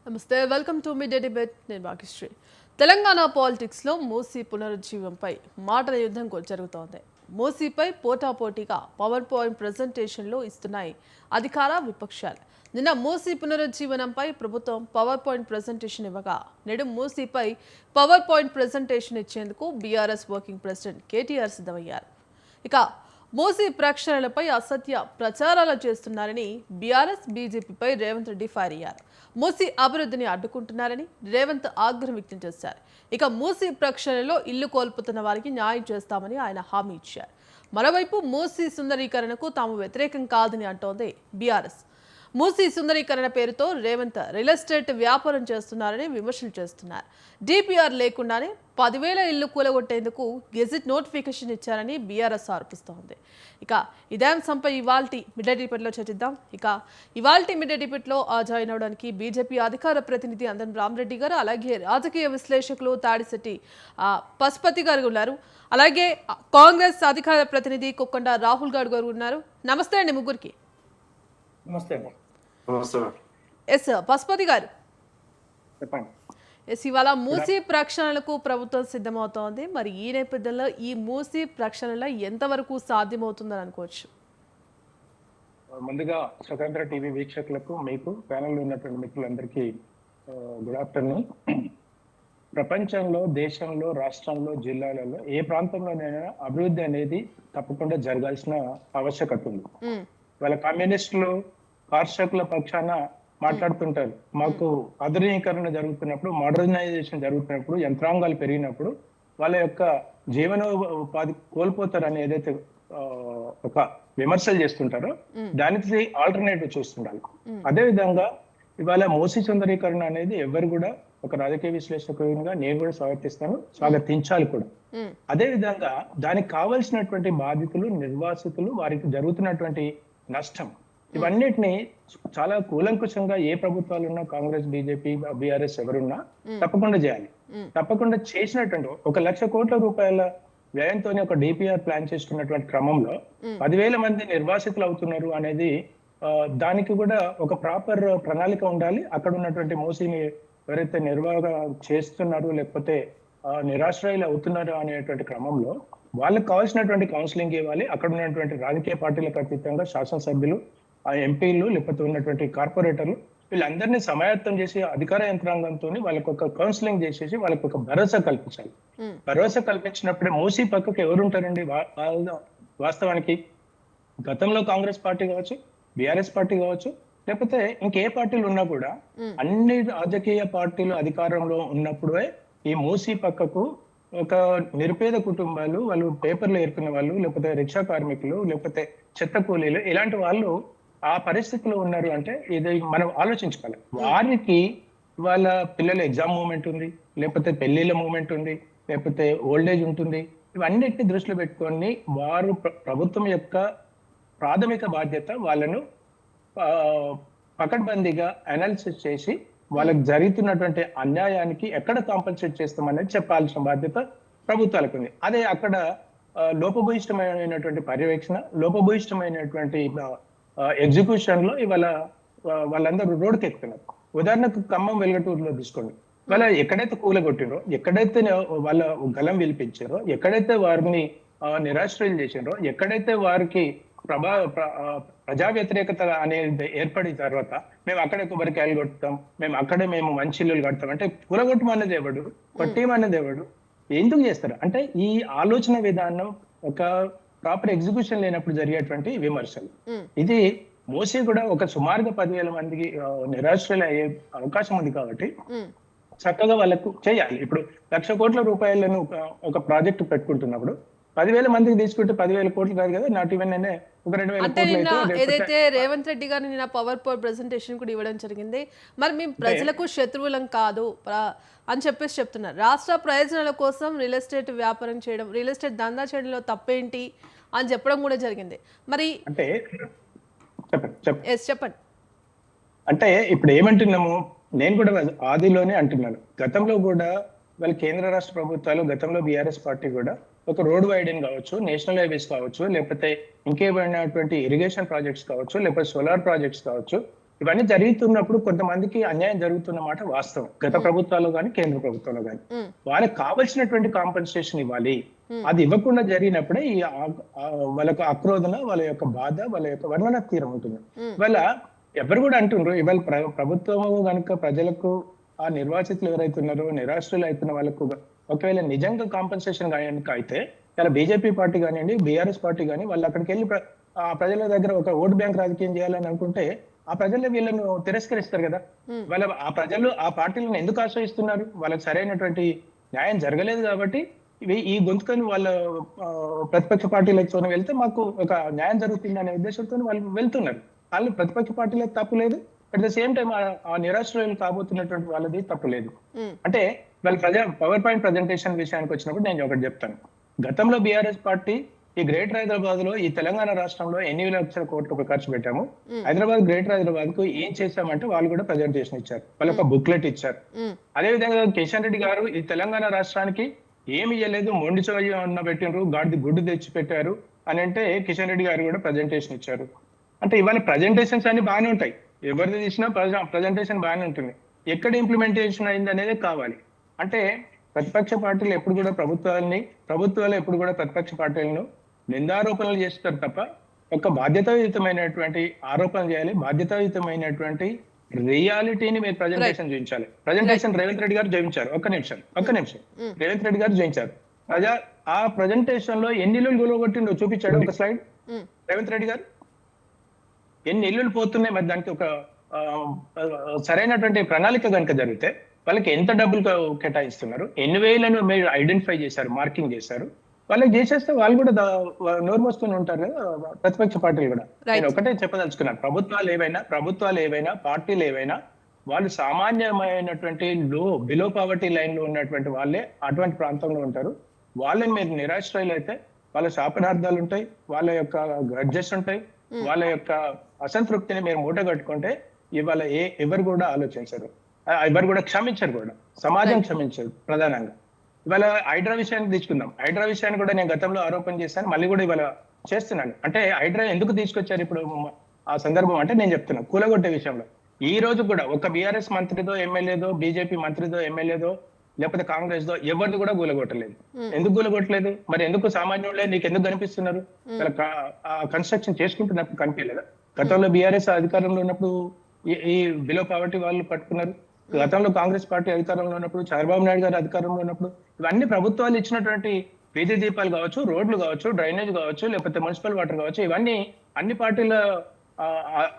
నమస్తే, welcome to media debate. నేను భాగ్యశ్రీ. తెలంగాణ పాలిటిక్స్లో మూసీ పునరుజ్జీవంపై మాటల యుద్ధం జరుగుతోంది. మూసీపై పోటాపోటీగా పవర్ పాయింట్ ప్రజెంటేషన్లు ఇస్తున్నాయి అధికార విపక్షాలు. నిన్న మూసీ పునరుజ్జీవనంపై ప్రభుత్వం పవర్ పాయింట్ ప్రజెంటేషన్ ఇవ్వగా, నేడు మూసీపై పవర్ పాయింట్ ప్రజెంటేషన్ ఇచ్చేందుకు బీఆర్ఎస్ వర్కింగ్ ప్రెసిడెంట్ కేటీఆర్ సిద్ధమయ్యారు. ఇక మూసీ ప్రక్షాళనపై అసత్య ప్రచారాలు చేస్తున్నారని బీఆర్ఎస్ బీజేపీపై రేవంత్ రెడ్డి ఫైర్ అయ్యారు. మూసీ అభివృద్ధిని అడ్డుకుంటున్నారని రేవంత్ ఆగ్రహం వ్యక్తం చేశారు. ఇక మూసీ ప్రక్షాళనలో ఇల్లు కోల్పోతున్న వారికి న్యాయం చేస్తామని ఆయన హామీ ఇచ్చారు. మరోవైపు మూసీ సుందరీకరణకు తాము వ్యతిరేకం కాదని అంటోంది బీఆర్ఎస్. మూసీ సుందరీకరణ పేరుతో రేవంత్ రియల్ ఎస్టేట్ వ్యాపారం చేస్తున్నారని విమర్శలు చేస్తున్నారు. డిపిఆర్ లేకుండానే 10,000 ఇళ్లు కూలగొట్టేందుకు గెజిట్ నోటిఫికేషన్ ఇచ్చారని బీఆర్ఎస్ ఆరోపిస్తోంది. ఇక ఇదే అంశంపై ఇవాల్టి మిడ్ డిబేట్లో చర్చిద్దాం. ఇక ఇవాల్టి మిడ్ డిబేట్లో జాయిన్ అవడానికి బీజేపీ అధికార ప్రతినిధి అందన్ రామరెడ్డి గారు, అలాగే రాజకీయ విశ్లేషకులు తాడిశెట్టి పశుపతి గారు ఉన్నారు, అలాగే కాంగ్రెస్ అధికార ప్రతినిధి కొక్కొండ రాహుల్ గారు ఉన్నారు. నమస్తే అండి ముగ్గురికి. నమస్తే. ఎస్ పశుపతి గారు చెప్పండి. ఎస్, ఇవాళ మూసీ ప్రక్షాళనకు ప్రభుత్వం సిద్ధమవుతోంది. మరి ఈ నేపథ్యంలో ఈ మూసీ ప్రక్షాళన ఎంతవరకు సాధ్యమవుతుందని అనుకోవచ్చు? ముందుగా స్వతంత్ర టీవీ వీక్షకులకు, మీకు ప్యానెల్లో ఉన్నటువంటి మిత్రులందరికీ గుడ్ ఆఫ్టర్నూన్. ప్రపంచంలో, దేశంలో, రాష్ట్రంలో, జిల్లాలలో ఏ ప్రాంతంలోనైనా అభివృద్ధి అనేది తప్పకుండా జరగాల్సిన ఆవశ్యకత ఉంది. వాళ్ళ కమ్యూనిస్టులు కర్షకుల పక్షాన మాట్లాడుతుంటారు. మాకు ఆధునీకరణ జరుగుతున్నప్పుడు, మోడర్నైజేషన్ జరుగుతున్నప్పుడు, యంత్రాంగాలు పెరిగినప్పుడు వాళ్ళ యొక్క జీవనోపాధి కోల్పోతారని ఏదైతే ఒక విమర్శలు చేస్తుంటారో దానికి ఆల్టర్నేటివ్ చూస్తుండాలి. అదే విధంగా ఇవాళ మూసీ సుందరీకరణ అనేది ఎవరు కూడా, ఒక రాజకీయ విశ్లేషకునిగా నేను కూడా స్వాగతిస్తాను, స్వాగతించాలి కూడా. అదే విధంగా దానికి కావలసినటువంటి బాధితులు, నిర్వాసితులు, వారికి జరుగుతున్నటువంటి నష్టం, ఇవన్నిటిని చాలా కూలంకుషంగా ఏ ప్రభుత్వాలు ఉన్నా, కాంగ్రెస్, బీజేపీ, బీఆర్ఎస్ ఎవరున్నా తప్పకుండా చేయాలి. తప్పకుండా చేసినటువంటి 1,00,000 కోట్ల రూపాయల వ్యయంతో ఒక డిపిఆర్ ప్లాన్ చేస్తున్నటువంటి క్రమంలో 10,000 మంది నిర్వాసితులు అవుతున్నారు అనేది, దానికి కూడా ఒక ప్రాపర్ ప్రణాళిక ఉండాలి. అక్కడ ఉన్నటువంటి మూసీని ఎవరైతే నిర్వహణ చేస్తున్నారు, లేకపోతే నిరాశ్రయులు అవుతున్నారు అనేటువంటి క్రమంలో వాళ్ళకి కావాల్సినటువంటి కౌన్సిలింగ్ ఇవ్వాలి. అక్కడ ఉన్నటువంటి రాజకీయ పార్టీలకు అతీతంగా శాసనసభ్యులు, ఆ ఎంపీలు, లేకపోతే ఉన్నటువంటి కార్పొరేటర్లు, వీళ్ళందరినీ సమాయత్తం చేసి అధికార యంత్రాంగంతో వాళ్ళకి ఒక కౌన్సిలింగ్ చేసేసి వాళ్ళకి ఒక భరోసా కల్పించాలి. భరోసా కల్పించినప్పుడే మూసీ పక్కకు ఎవరు ఉంటారండి? వాస్తవానికి గతంలో కాంగ్రెస్ పార్టీ కావచ్చు, బీఆర్ఎస్ పార్టీ కావచ్చు, లేకపోతే ఇంకే పార్టీలు ఉన్నా కూడా అన్ని రాజకీయ పార్టీలు అధికారంలో ఉన్నప్పుడే ఈ మూసీ పక్కకు ఒక నిరుపేద కుటుంబాలు, వాళ్ళు పేపర్లు ఏరుకునే వాళ్ళు, లేకపోతే రిక్షా కార్మికులు, లేకపోతే చెత్త కూలీలు, ఇలాంటి వాళ్ళు ఆ పరిస్థితిలో ఉన్నారు అంటే ఇది మనం ఆలోచించుకోవాలి. వారికి వాళ్ళ పిల్లల ఎగ్జామ్ మూమెంట్ ఉంది, లేకపోతే పెళ్లిళ్ళ మూమెంట్ ఉంది, లేకపోతే ఓల్డేజ్ ఉంటుంది. ఇవన్నిటిని దృష్టిలో పెట్టుకొని వారు ప్రభుత్వం యొక్క ప్రాథమిక బాధ్యత వాళ్ళను పకడ్బందీగా అనాలిసిస్ చేసి వాళ్ళకి జరుగుతున్నటువంటి అన్యాయానికి ఎక్కడ కాంపన్సేట్ చేస్తామనేది చెప్పాల్సిన బాధ్యత ప్రభుత్వాలకు ఉంది. అదే అక్కడ లోపభూయిష్టమైనటువంటి పర్యవేక్షణ, లోపభూయిష్టమైనటువంటి ఎగ్జిక్యూషన్ లో ఇవాళ వాళ్ళందరూ రోడ్డుకి ఎక్కుతున్నారు. ఉదాహరణకు ఖమ్మం, వెల్గటూరులో తీసుకోండి. వాళ్ళ ఎక్కడైతే కూలగొట్టినరో, ఎక్కడైతే వాళ్ళ గలం విలిపించారో, ఎక్కడైతే వారిని నిరాశ్రయం చేసినారో, ఎక్కడైతే వారికి ప్రజా వ్యతిరేకత అనేది ఏర్పడిన తర్వాత మేము అక్కడే కొబ్బరికాయలు కొడతాం, మేము మంచి ఇల్లులు కడతాం అంటే కూలగొట్టమన్నది ఎవడు, కొట్టేయమన్నది ఎవడు, ఎందుకు చేస్తారు అంటే ఈ ఆలోచన విధానం ఒక ప్రాపర్ ఎగ్జిక్యూషన్ లేనప్పుడు జరిగేటువంటి విమర్శలు. ఇది మూసీ కూడా ఒక సుమారుగా 10,000 మందికి నిరాశ్రయులు అయ్యే అవకాశం ఉంది కాబట్టి చక్కగా వాళ్ళకు చేయాలి. ఇప్పుడు 1,00,000 కోట్ల రూపాయలను ఒక ప్రాజెక్టు పెట్టుకుంటున్నప్పుడు 10,000 మందికి తీసుకుంటే 10,000 కోట్లు కాదు కదా, నాట్ ఈవెన్ ఒక 2,000 కోట్లు. ఏదైతే రేవంత్ రెడ్డి గారు నిన్న పవర్ పాయింట్ ప్రెజెంటేషన్ కూడా ఇవ్వడం జరిగింది. మరి మేము ప్రజలకు శత్రువులం కాదు అని చెప్పేసి చెప్తున్నారు. రాష్ట్ర ప్రయోజనాల కోసం రియల్ ఎస్టేట్ వ్యాపారం చేయడం, రియల్ ఎస్టేట్ దందా చేయడంలో తప్పేంటి అని చెప్పడం కూడా జరిగింది. మరి అంటే చెప్పండి. అంటే ఇప్పుడు ఏమంటున్నాము, నేను కూడా ఆదిలోనే అంటున్నాను, గతంలో కూడా వాళ్ళ కేంద్ర రాష్ట్ర ప్రభుత్వాలు, గతంలో బీఆర్ఎస్ పార్టీ కూడా ఒక రోడ్ వైడెన్ కావచ్చు, నేషనల్ హైవేస్ కావచ్చు, లేకపోతే ఇంకేమైనటువంటి ఇరిగేషన్ ప్రాజెక్ట్స్ కావచ్చు, లేకపోతే సోలార్ ప్రాజెక్ట్స్ కావచ్చు, ఇవన్నీ జరుగుతున్నప్పుడు కొంతమందికి అన్యాయం జరుగుతున్న మాట వాస్తవం. గత ప్రభుత్వాల్లో కానీ కేంద్ర ప్రభుత్వంలో కానీ ఉమ్, వాళ్ళకి కావలసినటువంటి కాంపెన్సేషన్ ఇవ్వాలి. ఉమ్, అది ఇవ్వకుండా జరిగినప్పుడే వాళ్ళకు ఆక్రోధన, వాళ్ళ యొక్క బాధ, వాళ్ళ యొక్క వర్ణన తీరం ఉంటుంది. ఉమ్, ఇవాళ ఎవరు కూడా అంటుండ్రు, ఇవాళ ప్రభుత్వం కనుక ప్రజలకు ఆ నిర్వాసితులు ఎవరైతే ఉన్నారో నిరాశ్రులు అవుతున్న వాళ్ళకు ఒకవేళ నిజంగా కాంపెన్సేషన్ కనుక అయితే ఇలా బీజేపీ పార్టీ కానివ్వండి, బీఆర్ఎస్ పార్టీ కానీ వాళ్ళు అక్కడికి వెళ్ళి ఆ ప్రజల దగ్గర ఒక ఓటు బ్యాంక్ రాజకీయం చేయాలని అనుకుంటే ఆ ప్రజలు వీళ్ళను తిరస్కరిస్తారు కదా. ఉమ్, వాళ్ళ ఆ ప్రజలు ఆ పార్టీలను ఎందుకు ఆశ్రయిస్తున్నారు? వాళ్ళకి సరైనటువంటి న్యాయం జరగలేదు కాబట్టి ఈ గొంతుకని వాళ్ళ ప్రతిపక్ష పార్టీలతో వెళ్తే మాకు ఒక న్యాయం జరుగుతుంది అనే ఉద్దేశంతో వాళ్ళు వెళ్తున్నారు. వాళ్ళు ప్రతిపక్ష పార్టీలకు తప్పు లేదు, అట్ ద సేమ్ టైం ఆ నిరాశ్రయులు కాబోతున్నటువంటి వాళ్ళది తప్పు లేదు. ఉమ్, అంటే వాళ్ళ పవర్ పాయింట్ ప్రజెంటేషన్ విషయానికి వచ్చినప్పుడు నేను ఒకటి చెప్తాను. గతంలో బీఆర్ఎస్ పార్టీ ఈ గ్రేటర్ హైదరాబాద్ లో, ఈ తెలంగాణ రాష్ట్రంలో ఎన్ని లక్షల కోట్లు ఖర్చు పెట్టాము, హైదరాబాద్ గ్రేటర్ హైదరాబాద్ కు ఏం చేశామంటే వాళ్ళు కూడా ప్రజెంటేషన్ ఇచ్చారు, వాళ్ళు ఒక బుక్లెట్ ఇచ్చారు. ఉమ్, అదే విధంగా కిషన్ రెడ్డి గారు ఈ తెలంగాణ రాష్ట్రానికి ఏమి ఇవ్వలేదు, మొండి చోయ ఉన్న పెట్టినరు, గాడిది గుడ్డు తెచ్చి పెట్టారు అని అంటే కిషన్ రెడ్డి గారు కూడా ప్రజెంటేషన్ ఇచ్చారు. అంటే ఇవాళ ప్రజెంటేషన్స్ అన్ని బాగానే ఉంటాయి, ఎవరిది తీసినా ప్రజెంటేషన్ బాగానే ఉంటుంది, ఎక్కడ ఇంప్లిమెంటేషన్ అయింది అనేది కావాలి. అంటే ప్రతిపక్ష పార్టీలు ఎప్పుడు కూడా ప్రభుత్వాలు ఎప్పుడు కూడా ప్రతిపక్ష పార్టీలను నిందారోపణలు చేస్తారు తప్ప ఒక బాధ్యతాయుతమైనటువంటి ఆరోపణలు చేయాలి, బాధ్యతాయుతమైనటువంటి రియాలిటీని మీరు ప్రజెంటేషన్ చూపించాలి. ప్రజెంటేషన్ రేవంత్ రెడ్డి గారు చూపించారు. ఒక్క నిమిషం రేవంత్ రెడ్డి గారు చూపించారు. ఆ ప్రజెంటేషన్ లో ఎన్ని ఇల్లులు గొలవగొట్టిండో చూపించాడు ఒక స్లైడ్. రేవంత్ రెడ్డి గారు ఎన్ని ఇల్లులు పోతున్నాయి, మరి దానికి ఒక సరైనటువంటి ప్రణాళిక కనుక జరిగితే వాళ్ళకి ఎంత డబ్బులు కేటాయిస్తున్నారు, ఎన్ని వేలను మీరు ఐడెంటిఫై చేశారు, మార్కింగ్ చేశారు, వాళ్ళకి చేసేస్తే వాళ్ళు కూడా నోరు మోసుకొని ఉంటారు కదా ప్రతిపక్ష పార్టీలు కూడా. నేను ఒకటే చెప్పదలుచుకున్నాను, ప్రభుత్వాలు ఏవైనా పార్టీలు ఏవైనా వాళ్ళు సామాన్యమైనటువంటి బిలో పావర్టీ లైన్ లో ఉన్నటువంటి వాళ్ళే అటువంటి ప్రాంతంలో ఉంటారు. వాళ్ళని మీరు నిరాశ్రయులు అయితే వాళ్ళ శాపనార్థాలు ఉంటాయి, వాళ్ళ యొక్క గ్రడ్జెస్ ఉంటాయి, వాళ్ళ యొక్క అసంతృప్తిని మీరు మూట కట్టుకుంటే ఇవాళ ఎవరు కూడా ఆలోచించరు, ఎవరు కూడా క్షమించరు, కూడా సమాజం క్షమించదు. ప్రధానంగా ఇవాళ హైడ్రా విషయాన్ని తీసుకుందాం. హైడ్రా విషయాన్ని కూడా నేను గతంలో ఆరోపణ చేశాను, మళ్ళీ కూడా ఇవాళ చేస్తున్నాను. అంటే హైడ్రా ఎందుకు తీసుకొచ్చారు ఇప్పుడు ఆ సందర్భం అంటే నేను చెప్తున్నా, కూలగొట్టే విషయంలో ఈ రోజు కూడా ఒక బీఆర్ఎస్ మంత్రిదో ఎమ్మెల్యేదో, బీజేపీ మంత్రిదో ఎమ్మెల్యేదో, లేకపోతే కాంగ్రెస్ దో ఎవరిది కూడా కూలగొట్టలేదు. ఎందుకు కూలగొట్టలేదు? మరి ఎందుకు సామాన్యులే నీకు ఎందుకు కనిపిస్తున్నారు? కన్స్ట్రక్షన్ చేసుకుంటున్నప్పుడు కనిపించలేదా? గతంలో బీఆర్ఎస్ అధికారంలో ఉన్నప్పుడు ఈ బిలో పావర్టీ వాళ్ళు పట్టుకున్నారు. గతంలో కాంగ్రెస్ పార్టీ అధికారంలో ఉన్నప్పుడు, చంద్రబాబు నాయుడు గారు అధికారంలో ఉన్నప్పుడు ఇవన్నీ ప్రభుత్వాలు ఇచ్చినటువంటి వీధి దీపాలు కావచ్చు, రోడ్లు కావచ్చు, డ్రైనేజ్ కావచ్చు, లేకపోతే మున్సిపల్ వాటర్ కావచ్చు, ఇవన్నీ అన్ని పార్టీల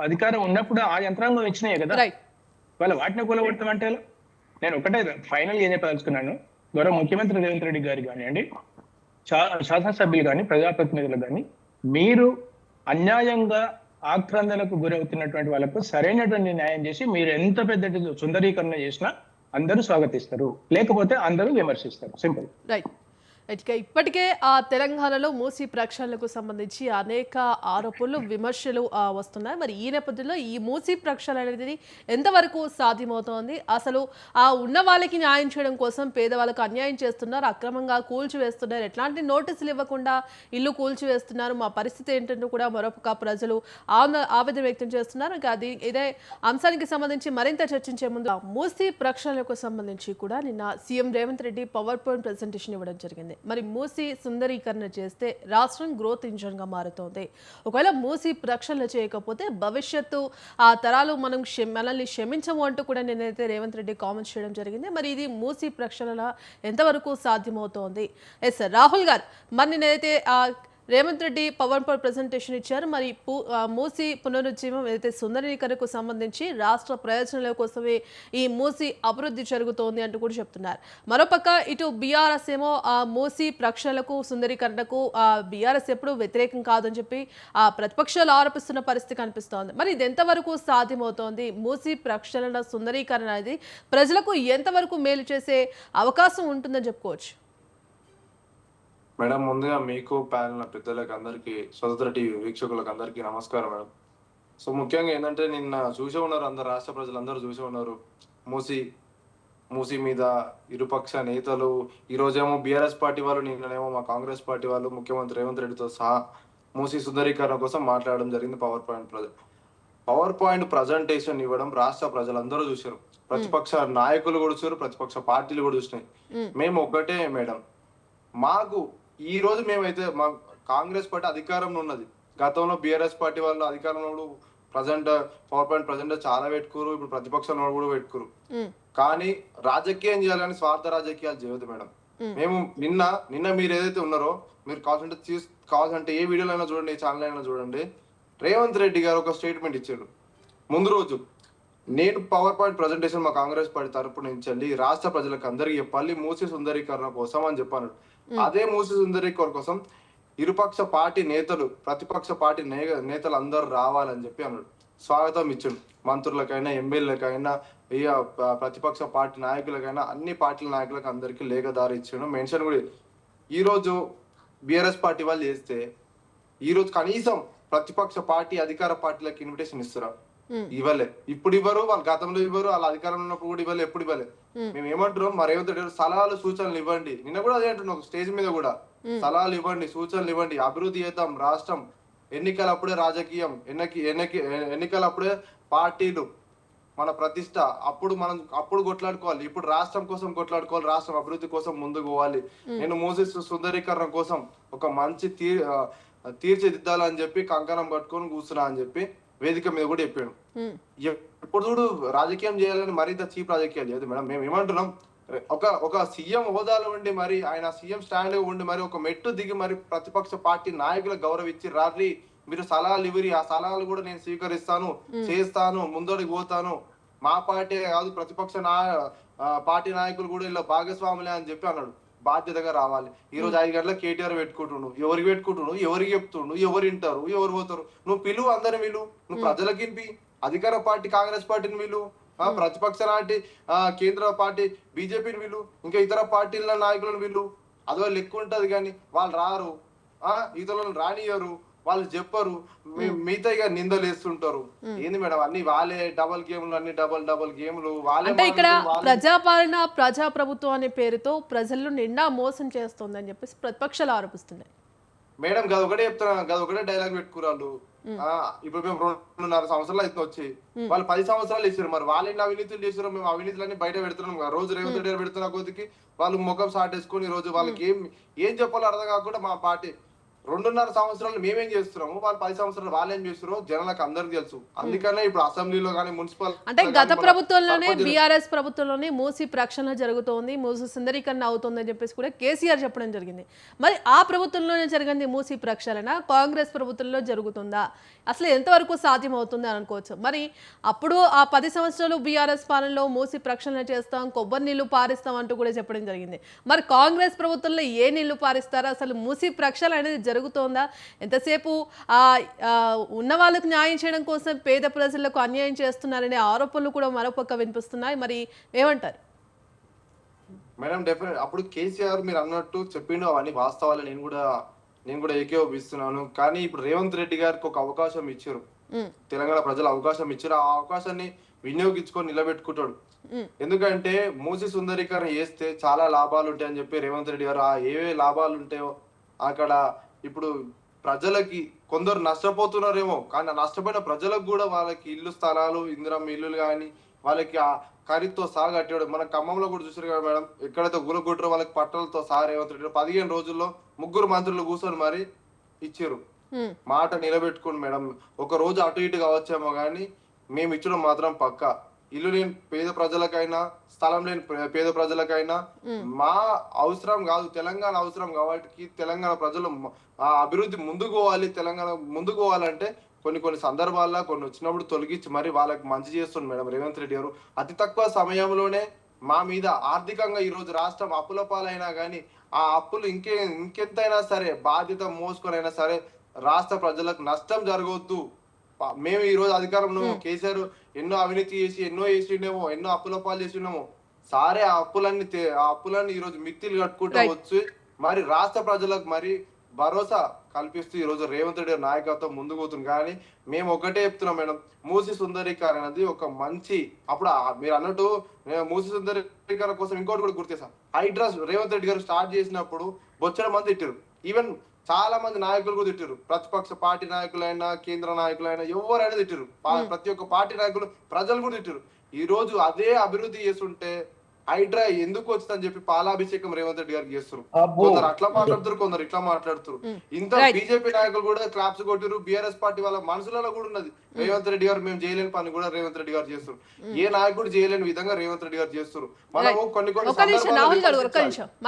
అధికారం ఉన్నప్పుడు ఆ యంత్రాంగం ఇచ్చినాయి కదా. వాళ్ళ వాటిని కూలగొడతామంటే నేను ఒకటే ఫైనల్ ఏం చెప్పదలుచుకున్నాను, గౌరవ ముఖ్యమంత్రి రేవంత్ రెడ్డి గారు కానివ్వండి, శాసనసభ్యులు కానీ, ప్రజాప్రతినిధులు కానీ, మీరు అన్యాయంగా ఆక్రందనకు గురవుతున్నటువంటి వాళ్ళకు సరైనటువంటి న్యాయం చేసి మీరు ఎంత పెద్ద సుందరీకరణ చేసినా అందరూ స్వాగతిస్తారు, లేకపోతే అందరూ విమర్శిస్తారు. సింపుల్. రైట్. ఇప్పటికే ఆ తెలంగాణలో మూసీ ప్రక్షాళనకు సంబంధించి అనేక ఆరోపణలు, విమర్శలు వస్తున్నాయి. మరి ఈ నేపథ్యంలో ఈ మూసీ ప్రక్షాళన అనేది ఎంతవరకు సాధ్యమవుతోంది? అసలు ఆ ఉన్న వాళ్ళకి న్యాయం చేయడం కోసం పేదవాళ్ళకు అన్యాయం చేస్తున్నారు, అక్రమంగా కూల్చివేస్తున్నారు, ఎట్లాంటి నోటీసులు ఇవ్వకుండా ఇల్లు కూల్చివేస్తున్నారు, మా పరిస్థితి ఏంటంటూ కూడా మరొక ప్రజలు ఆవేదన వ్యక్తం చేస్తున్నారు. ఇంకా ఇదే అంశానికి సంబంధించి మరింత చర్చించే ముందు మూసీ ప్రక్షాళనకు సంబంధించి కూడా నిన్న CM Revanth Reddy power point presentation ఇవ్వడం జరిగింది. మరి మూసీ సుందరీకరణ చేస్తే రాష్ట్రం గ్రోత్ ఇంజన్ గా మారుతోంది. ఒకవేళ మూసీ ప్రక్షాళన చేయకపోతే భవిష్యత్తు ఆ తరాలు మనల్ని క్షమించము అంటూ కూడా నేనైతే రేవంత్ రెడ్డి కామెంట్స్ చేయడం జరిగింది. మరి ఇది మూసీ ప్రక్షాళన ఎంతవరకు సాధ్యమవుతోంది? ఎస్ రాహుల్ గారు, మరి నేనైతే Revanth Reddy power point presentation ఇచ్చారు. మరి మూసీ పునరుజ్జీవం ఏదైతే సుందరీకరణకు సంబంధించి రాష్ట్ర ప్రయోజనాల కోసమే ఈ మూసీ అభివృద్ధి జరుగుతోంది అంటూ కూడా చెప్తున్నారు. మరోపక్క ఇటు బీఆర్ఎస్ ఏమో ఆ మూసీ ప్రక్షాళనకు, సుందరీకరణకు బీఆర్ఎస్ ఎప్పుడు వ్యతిరేకం కాదని చెప్పి ప్రతిపక్షాలు ఆరోపిస్తున్న పరిస్థితి కనిపిస్తోంది. మరి ఇది ఎంతవరకు సాధ్యమవుతోంది? మూసీ ప్రక్షాళన, సుందరీకరణ అనేది ప్రజలకు ఎంతవరకు మేలు చేసే అవకాశం ఉంటుందని చెప్పుకోవచ్చు? మేడం, ముందుగా మీకు ప్యానల్ పెద్దలకు అందరికీ, స్వతంత్ర టీవీ వీక్షకులకు అందరికీ నమస్కారం మేడం. సో ముఖ్యంగా ఏంటంటే నిన్న చూసే ఉన్నారు, అందరు రాష్ట్ర ప్రజలందరూ చూసే ఉన్నారు, మూసీ మీద ఇరుపక్ష నేతలు, ఈరోజేమో బీఆర్ఎస్ పార్టీ వాళ్ళు, నిన్ననేమో మా కాంగ్రెస్ పార్టీ వాళ్ళు ముఖ్యమంత్రి రేవంత్ రెడ్డితో సహా మూసీ సుందరీకరణ కోసం మాట్లాడడం జరిగింది పవర్ పాయింట్ ప్రజెంటేషన్ ఇవ్వడం రాష్ట్ర ప్రజలందరూ చూశారు, ప్రతిపక్ష నాయకులు కూడా చూసారు, ప్రతిపక్ష పార్టీలు కూడా చూసినాయి. మేము ఒకటే మేడం, మాకు ఈ రోజు మేమైతే మా కాంగ్రెస్ పార్టీ అధికారంలో ఉన్నది. గతంలో బీఆర్ఎస్ పార్టీ వాళ్ళు అధికారంలో ప్రజెంట్ పవర్ పాయింట్ ప్రజెంట్ చాలా పెట్టుకోరు, ఇప్పుడు ప్రతిపక్షంలో కూడా పెట్టుకోరు. కానీ రాజకీయం చేయాలని స్వార్థ రాజకీయాలు చేయదు మేడం. మేము నిన్న మీరు ఏదైతే ఉన్నారో, మీరు కావాల్సింటే ఏ వీడియోలో అయినా చూడండి, ఏ ఛానల్ అయినా చూడండి, రేవంత్ రెడ్డి గారు ఒక స్టేట్మెంట్ ఇచ్చాడు. ముందు రోజు నేను పవర్ పాయింట్ ప్రజెంటేషన్ మా కాంగ్రెస్ పార్టీ తరపు నుంచి వెళ్ళి రాష్ట్ర ప్రజలకు అందరికీ చెప్పాలి మూసీ సుందరీకరణ కోసం అని చెప్పాను. అదే మూసీ సుందరీకరణ కోసం ఇరుపక్ష పార్టీ నేతలు, ప్రతిపక్ష పార్టీ నేతలు అందరూ రావాలని చెప్పి అన్నాడు. స్వాగతం ఇచ్చాడు మంత్రులకైనా, ఎమ్మెల్యేలకైనా, ప్రతిపక్ష పార్టీ నాయకులకైనా, అన్ని పార్టీల నాయకులకు అందరికీ లేఖదారి ఇచ్చాడు, మెన్షన్ కూడా. ఈ రోజు బిఆర్ఎస్ పార్టీ వాళ్ళు చేస్తే ఈ రోజు కనీసం ప్రతిపక్ష పార్టీ అధికార పార్టీలకు ఇన్విటేషన్ ఇస్తారా? ఇవ్వలే. ఇప్పుడు ఇవ్వరు, వాళ్ళు గతంలో ఇవ్వరు, వాళ్ళ అధికారంలో ఉన్నప్పుడు కూడా ఇవ్వలే, ఎప్పుడు ఇవ్వలే. మేము ఏమంటున్నాం, మరి రేవంత్ రెడ్డి సలహాలు సూచనలు ఇవ్వండి. నిన్న కూడా అదే అంటున్నాం స్టేజ్ మీద కూడా, సలహాలు ఇవ్వండి, సూచనలు ఇవ్వండి, అభివృద్ధి చేద్దాం రాష్ట్రం. ఎన్నికలప్పుడే రాజకీయం, ఎన్నికలప్పుడే పార్టీలు, మన ప్రతిష్ట. అప్పుడు కొట్లాడుకోవాలి, ఇప్పుడు రాష్ట్రం కోసం కొట్లాడుకోవాలి, రాష్ట్రం అభివృద్ధి కోసం ముందుకు పోవాలి. నేను మూసీ సుందరీకరణ కోసం ఒక మంచి తీర్చిదిద్దాలని చెప్పి కంకణం పట్టుకొని కూర్చున్నా అని చెప్పి వేదిక మీద కూడా చెప్పాడు. ఎప్పుడు చూడు రాజకీయం చేయాలని మరింత చీప్ రాజకీయాలు లేదు మేడం. మేము ఏమంటున్నాం, ఒక సీఎం హోదాలో ఉండి మరి, ఆయన సీఎం స్టాండ్ లో ఉండి మరి ఒక మెట్టు దిగి మరి ప్రతిపక్ష పార్టీ నాయకులకు గౌరవించి రాత్రి మీరు సలహాలు ఇవ్వరి, ఆ సలహాలు కూడా నేను స్వీకరిస్తాను, చేస్తాను, ముందడికి పోతాను, మా పార్టీ కాదు ప్రతిపక్ష పార్టీ నాయకులు కూడా ఇలా భాగస్వాములే అని చెప్పి అన్నాడు. బాధ్యతగా రావాలి. ఈ రోజు 5 గంటలకు కేటీఆర్ పెట్టుకుంటుండు, ఎవరికి పెట్టుకుంటుండు, ఎవరికి చెప్తుండు, ఎవరు వింటారు, ఎవరు పోతారు? నువ్వు పిలువు, అందరిని పిలువు, నువ్వు ప్రజలకి వినిపి. అధికార పార్టీ కాంగ్రెస్ పార్టీని పిలువు, ప్రతిపక్ష నాటి కేంద్ర పార్టీ బీజేపీని పిలువు, ఇంకా ఇతర పార్టీల నాయకులను పిలువు. అదో లెక్క ఉంటది. కానీ వాళ్ళు రారు, ఇతరులను రానియరు, వాళ్ళు చెప్పరు, మిగతా ఇక నిందలు వేస్తుంటారు. ఏంది మేడం, అన్ని వాళ్ళే డబల్ గేమ్లు, అన్ని డబల్ గేమ్లు వాళ్ళే. అంటే ఇక్కడ ప్రజాపాలన, ప్రజాప్రభుత్వం అనే పేరుతో ప్రజలను నిండా మోసం చేస్తోందని చెప్పేసి ప్రతిపక్షాలు ఆరోపిస్తున్నాయి. మేడం గదొకటే చెప్తున్నా, గదొకటే డైలాగ్ పెట్టుకురాళ్ళు. ఇప్పుడు మేము 2.5 సంవత్సరాలు అయితే వచ్చి వాళ్ళు 10 సంవత్సరాలు ఇచ్చారు. మరి వాళ్ళు ఎన్ని అవినీతులు చేసారు, మేము అవినీతులన్నీ బయట పెడుతున్నాం. రోజు రేవంత్ రెడ్డి పెడుతున్న కొద్దికి వాళ్ళు ముఖం సాటేసుకొని ఈ రోజు వాళ్ళకి ఏం చెప్పాలో అర్థం కాకుండా మా పార్టీ 2.5 సంవత్సరాలు మేమేం చేస్తున్నాము, వాళ్ళు 10 సంవత్సరాలు వాళ్ళు ఏం చేస్తున్నారో జనాలకు అందరికి తెలుసు. అందుకనే ఇప్పుడు అసెంబ్లీలో కానీ మున్సిపల్, అంటే గత ప్రభుత్వంలోనే బీఆర్ఎస్ ప్రభుత్వంలోనే మూసీ ప్రక్షాళన జరుగుతోంది, మూసీ సుందరీకరణ అవుతుందని చెప్పేసి కూడా కేసీఆర్ చెప్పడం జరిగింది. మరి ఆ ప్రభుత్వంలోనే జరిగింది మూసీ ప్రక్షాళన, కాంగ్రెస్ ప్రభుత్వంలో జరుగుతుందా? అసలు ఎంతవరకు సాధ్యం అవుతుంది అని అనుకోవచ్చు. మరి అప్పుడు ఆ 10 సంవత్సరాలు బీఆర్ఎస్ పాలనలో మూసీ ప్రక్షాళన చేస్తాం, కొబ్బరి నీళ్లు పారిస్తాం అంటూ కూడా చెప్పడం జరిగింది. మరి కాంగ్రెస్ ప్రభుత్వంలో ఏ నీళ్లు పారిస్తారో, అసలు మూసీ ప్రక్షాళన అనేది జరుగుతోందా? ఎంతసేపు ఉన్న వాళ్ళకు న్యాయం చేయడం కోసం పేద ప్రజలకు అన్యాయం చేస్తున్నారనే ఆరోపణలు కూడా మరోపక్క వినిపిస్తున్నాయి. మరి ఏమంటారు మేడం? డెఫినెట్ అప్పుడు కేసీఆర్ మీరు అన్నట్టు చెప్పిండు, అవన్నీ వాస్తవాలు, నేను కూడా ఏకీభవిస్తున్నాను. కానీ ఇప్పుడు రేవంత్ రెడ్డి గారికి ఒక అవకాశం ఇచ్చారు, తెలంగాణ ప్రజలు అవకాశం ఇచ్చారు. ఆ అవకాశాన్ని వినియోగించుకొని నిలబెట్టుకుంటాడు. ఎందుకంటే మూసీ సుందరీకరణ చేస్తే చాలా లాభాలు ఉంటాయని చెప్పి రేవంత్ రెడ్డి గారు ఏవే లాభాలు ఉంటాయో అక్కడ ఇప్పుడు ప్రజలకి కొందరు నష్టపోతున్నారేమో, కానీ నష్టపోయిన ప్రజలకు కూడా వాళ్ళకి ఇల్లు స్థలాలు, ఇందిరమ్మ ఇల్లులు కానీ వాళ్ళకి ఆ ఖరీదుతో సహా కట్టాడు. మన ఖమ్మంలో కూడా చూసారు కదా మేడం, ఎక్కడైతే గులగొట్టరో వాళ్ళకి పట్టాలతో సహా రేవంత్ రెడ్డి 15 రోజుల్లో 3 మంత్రులు కూర్చొని మరి ఇచ్చారు. మాట నిలబెట్టుకోండి మేడం. ఒక రోజు అటు ఇటు కావచ్చేమో కానీ మేము ఇచ్చడం మాత్రం పక్కా. ఇల్లు లేని పేద ప్రజలకైనా, స్థలం లేని పేద ప్రజలకైనా మా అవసరం కాదు, తెలంగాణ అవసరం కాబట్టి తెలంగాణ ప్రజలు అభివృద్ధి ముందుకు పోవాలి. తెలంగాణ ముందుకు పోవాలంటే కొన్ని సందర్భాల్లో కొన్ని వచ్చినప్పుడు తొలగించి మరి వాళ్ళకి మంచి చేస్తుంది మేడం రేవంత్ రెడ్డి గారు. అతి తక్కువ సమయంలోనే మా మీద ఆర్థికంగా ఈ రోజు రాష్ట్రం అప్పుల పాలైనా కానీ ఆ అప్పులు ఇంకెంతైనా సరే బాధ్యత మోసుకొనైనా సరే రాష్ట్ర ప్రజలకు నష్టం జరగవద్దు. మేము ఈ రోజు అధికారంలో కేసీఆర్ ఎన్నో అవినీతి చేసి ఎన్నో చేసిండేమో, ఎన్నో అప్పుల పాలు చేసిండేమో, సారే ఆ అప్పులన్నీ ఈ రోజు మిత్తిలు కట్టుకుంటూ వచ్చి మరి రాష్ట్ర ప్రజలకు మరి భరోసా కల్పిస్తూ ఈ రోజు రేవంత్ రెడ్డి నాయకత్వం ముందుకు పోతుంది. కానీ మేము ఒకటే చెప్తున్నాం మేడం, మూసీ సుందరీకరణ అనేది ఒక మంచి, అప్పుడు మీరు అన్నట్టు మూసీ సుందరీకరణ కోసం ఇంకోటి కూడా గుర్తేసాం. హైడ్రా రేవంత్ రెడ్డి గారు స్టార్ట్ చేసినప్పుడు బొచ్చడ మంది తిట్టారు. ఈవెన్ చాలా మంది నాయకులు కూడా తిట్టారు, ప్రతిపక్ష పార్టీ నాయకులైనా కేంద్ర నాయకులైనా ఎవరైనా తిట్టారు, ప్రతి ఒక్క పార్టీ నాయకులు ప్రజలు కూడా తిట్టారు. ఈ రోజు అదే అభివృద్ధి చేస్తుంటే హైడ్రా ఎందుకు వచ్చిందని చెప్పి పాలాభిషేకం రేవంత్ రెడ్డి గారికి చేస్తారు. కొందరు అట్లా మాట్లాడుతారు, కొందరు ఇట్లా మాట్లాడుతారు. ఇంత బీజేపీ నాయకులు కూడా క్లాప్స్ కొట్టారు. బీఆర్ఎస్ పార్టీ వాళ్ళ మనసులలో కూడా ఉన్నది, రేవంత్ రెడ్డి గారు మేము చేయలేని పని కూడా రేవంత్ రెడ్డి గారు చేస్తారు, ఏ నాయకుడు చేయలేని విధంగా రేవంత్ రెడ్డి గారు చేస్తారు. మనము కొన్ని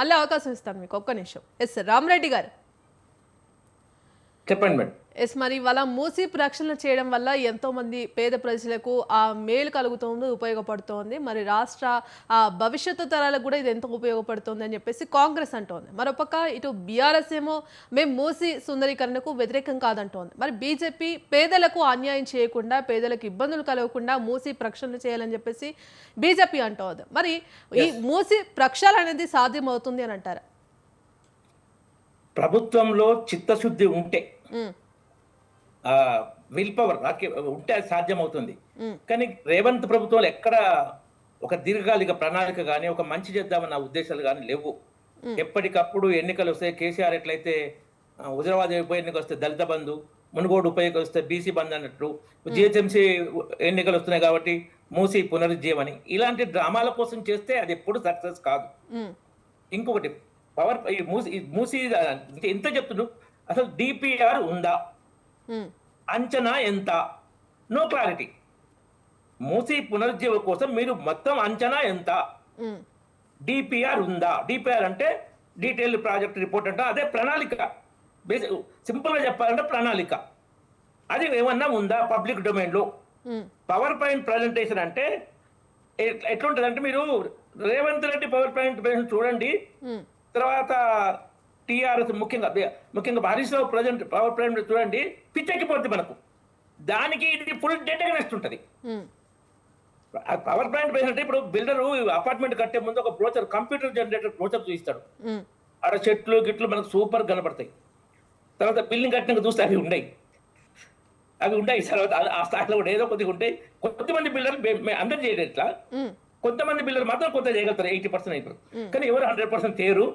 మళ్ళీ అవకాశం ఇస్తాను మీకు, ఒక్క నిమిషం. ఎస్ రామరెడ్డి గారు చెప్పండి మేడం. ఎస్, మరి వాళ్ళ మూసి ప్రక్షాళన చేయడం వల్ల ఎంతో మంది పేద ప్రజలకు ఆ మేలు కలుగుతుంది, ఉపయోగపడుతోంది. మరి రాష్ట్ర భవిష్యత్తు తరాలకు కూడా ఇది ఎంతో ఉపయోగపడుతుంది అని చెప్పేసి కాంగ్రెస్ అంటోంది. మరోపక్క ఇటు బీఆర్ఎస్ ఏమో మేము మూసి సుందరీకరణకు వ్యతిరేకం కాదంటోంది. మరి బీజేపీ పేదలకు అన్యాయం చేయకుండా, పేదలకు ఇబ్బందులు కలగకుండా మూసి ప్రక్షాళన చేయాలని చెప్పేసి బీజేపీ అంటోంది. మరి ఈ మూసి ప్రక్షాళన అనేది సాధ్యమవుతుంది అని అంటారా? ప్రభుత్వంలో చిత్తశుద్ధి ఉంటే, విల్ పవర్ ఉంటే అది సాధ్యమవుతుంది. కానీ రేవంత్ ప్రభుత్వంలో ఎక్కడ ఒక దీర్ఘకాలిక ప్రణాళిక కానీ, ఒక మంచి చేద్దామన్న ఉద్దేశాలు కానీ లేవు. ఎప్పటికప్పుడు ఎన్నికలు వస్తాయి. కేసీఆర్ ఎట్లయితే హుజరాబాద్ ఉప ఎన్నిక వస్తే దళిత బంధు, మునుగోడు ఉప ఎన్నిక వస్తే బీసీ బంధు అన్నట్టు, జిహెచ్ఎంసీ ఎన్నికలు వస్తున్నాయి కాబట్టి మూసి పునరుజ్జీవని, ఇలాంటి డ్రామాల కోసం చేస్తే అది ఎప్పుడు సక్సెస్ కాదు. ఇంకొకటి పవర్ మూసి ఎంత చెప్తున్నాడు, అసలు డిపిఆర్ ఉందా, అంచనా ఎంత, నో క్లారిటీ. మూసి పునరుజ్జీవ కోసం మీరు మొత్తం అంచనా ఎంత, డిపిఆర్ ఉందా? డిపిఆర్ అంటే డీటెయిల్ ప్రాజెక్ట్ రిపోర్ట్ అంటే అదే ప్రణాళిక. సింపుల్ గా చెప్పాలంటే ప్రణాళిక. అది ఏమన్నా ఉందా పబ్లిక్ డొమైన్ లో? పవర్ పాయింట్ ప్రజెంటేషన్ అంటే ఎట్లుంటది అంటే, మీరు Revanth Reddy power point presentation చూడండి, తర్వాత టీఆర్ఎస్ ముఖ్యంగా Harish Rao present power point చూడండి, పిచ్చెక్కిపోద్ది మనకు. దానికి ఇది ఫుల్ డేటా నెక్స్ట్ ఉంటుంది. పవర్ పాయింట్ ప్రజెంట్ ఇప్పుడు బిల్డరు అపార్ట్మెంట్ కట్టే ముందు ఒక బ్రోచర్, కంప్యూటర్ జనరేటర్ బ్రోచర్ చూపిస్తాడు. ఆడ చెట్లు గిట్లు మనకు సూపర్ కనపడతాయి. తర్వాత బిల్డింగ్ కట్టినాక చూస్తే అవి ఉన్నాయి. తర్వాత ఆ స్థాయిలో కూడా ఏదో కొద్దిగా ఉంటాయి. కొంతమంది బిల్డర్లు అందరూ చేయడం ఇట్లా, కొంతమంది బిల్డర్ మాత్రం కొంత చేయగలుగుతారు, 80% అయిపోయి. కానీ ఎవరు 100% తేరు.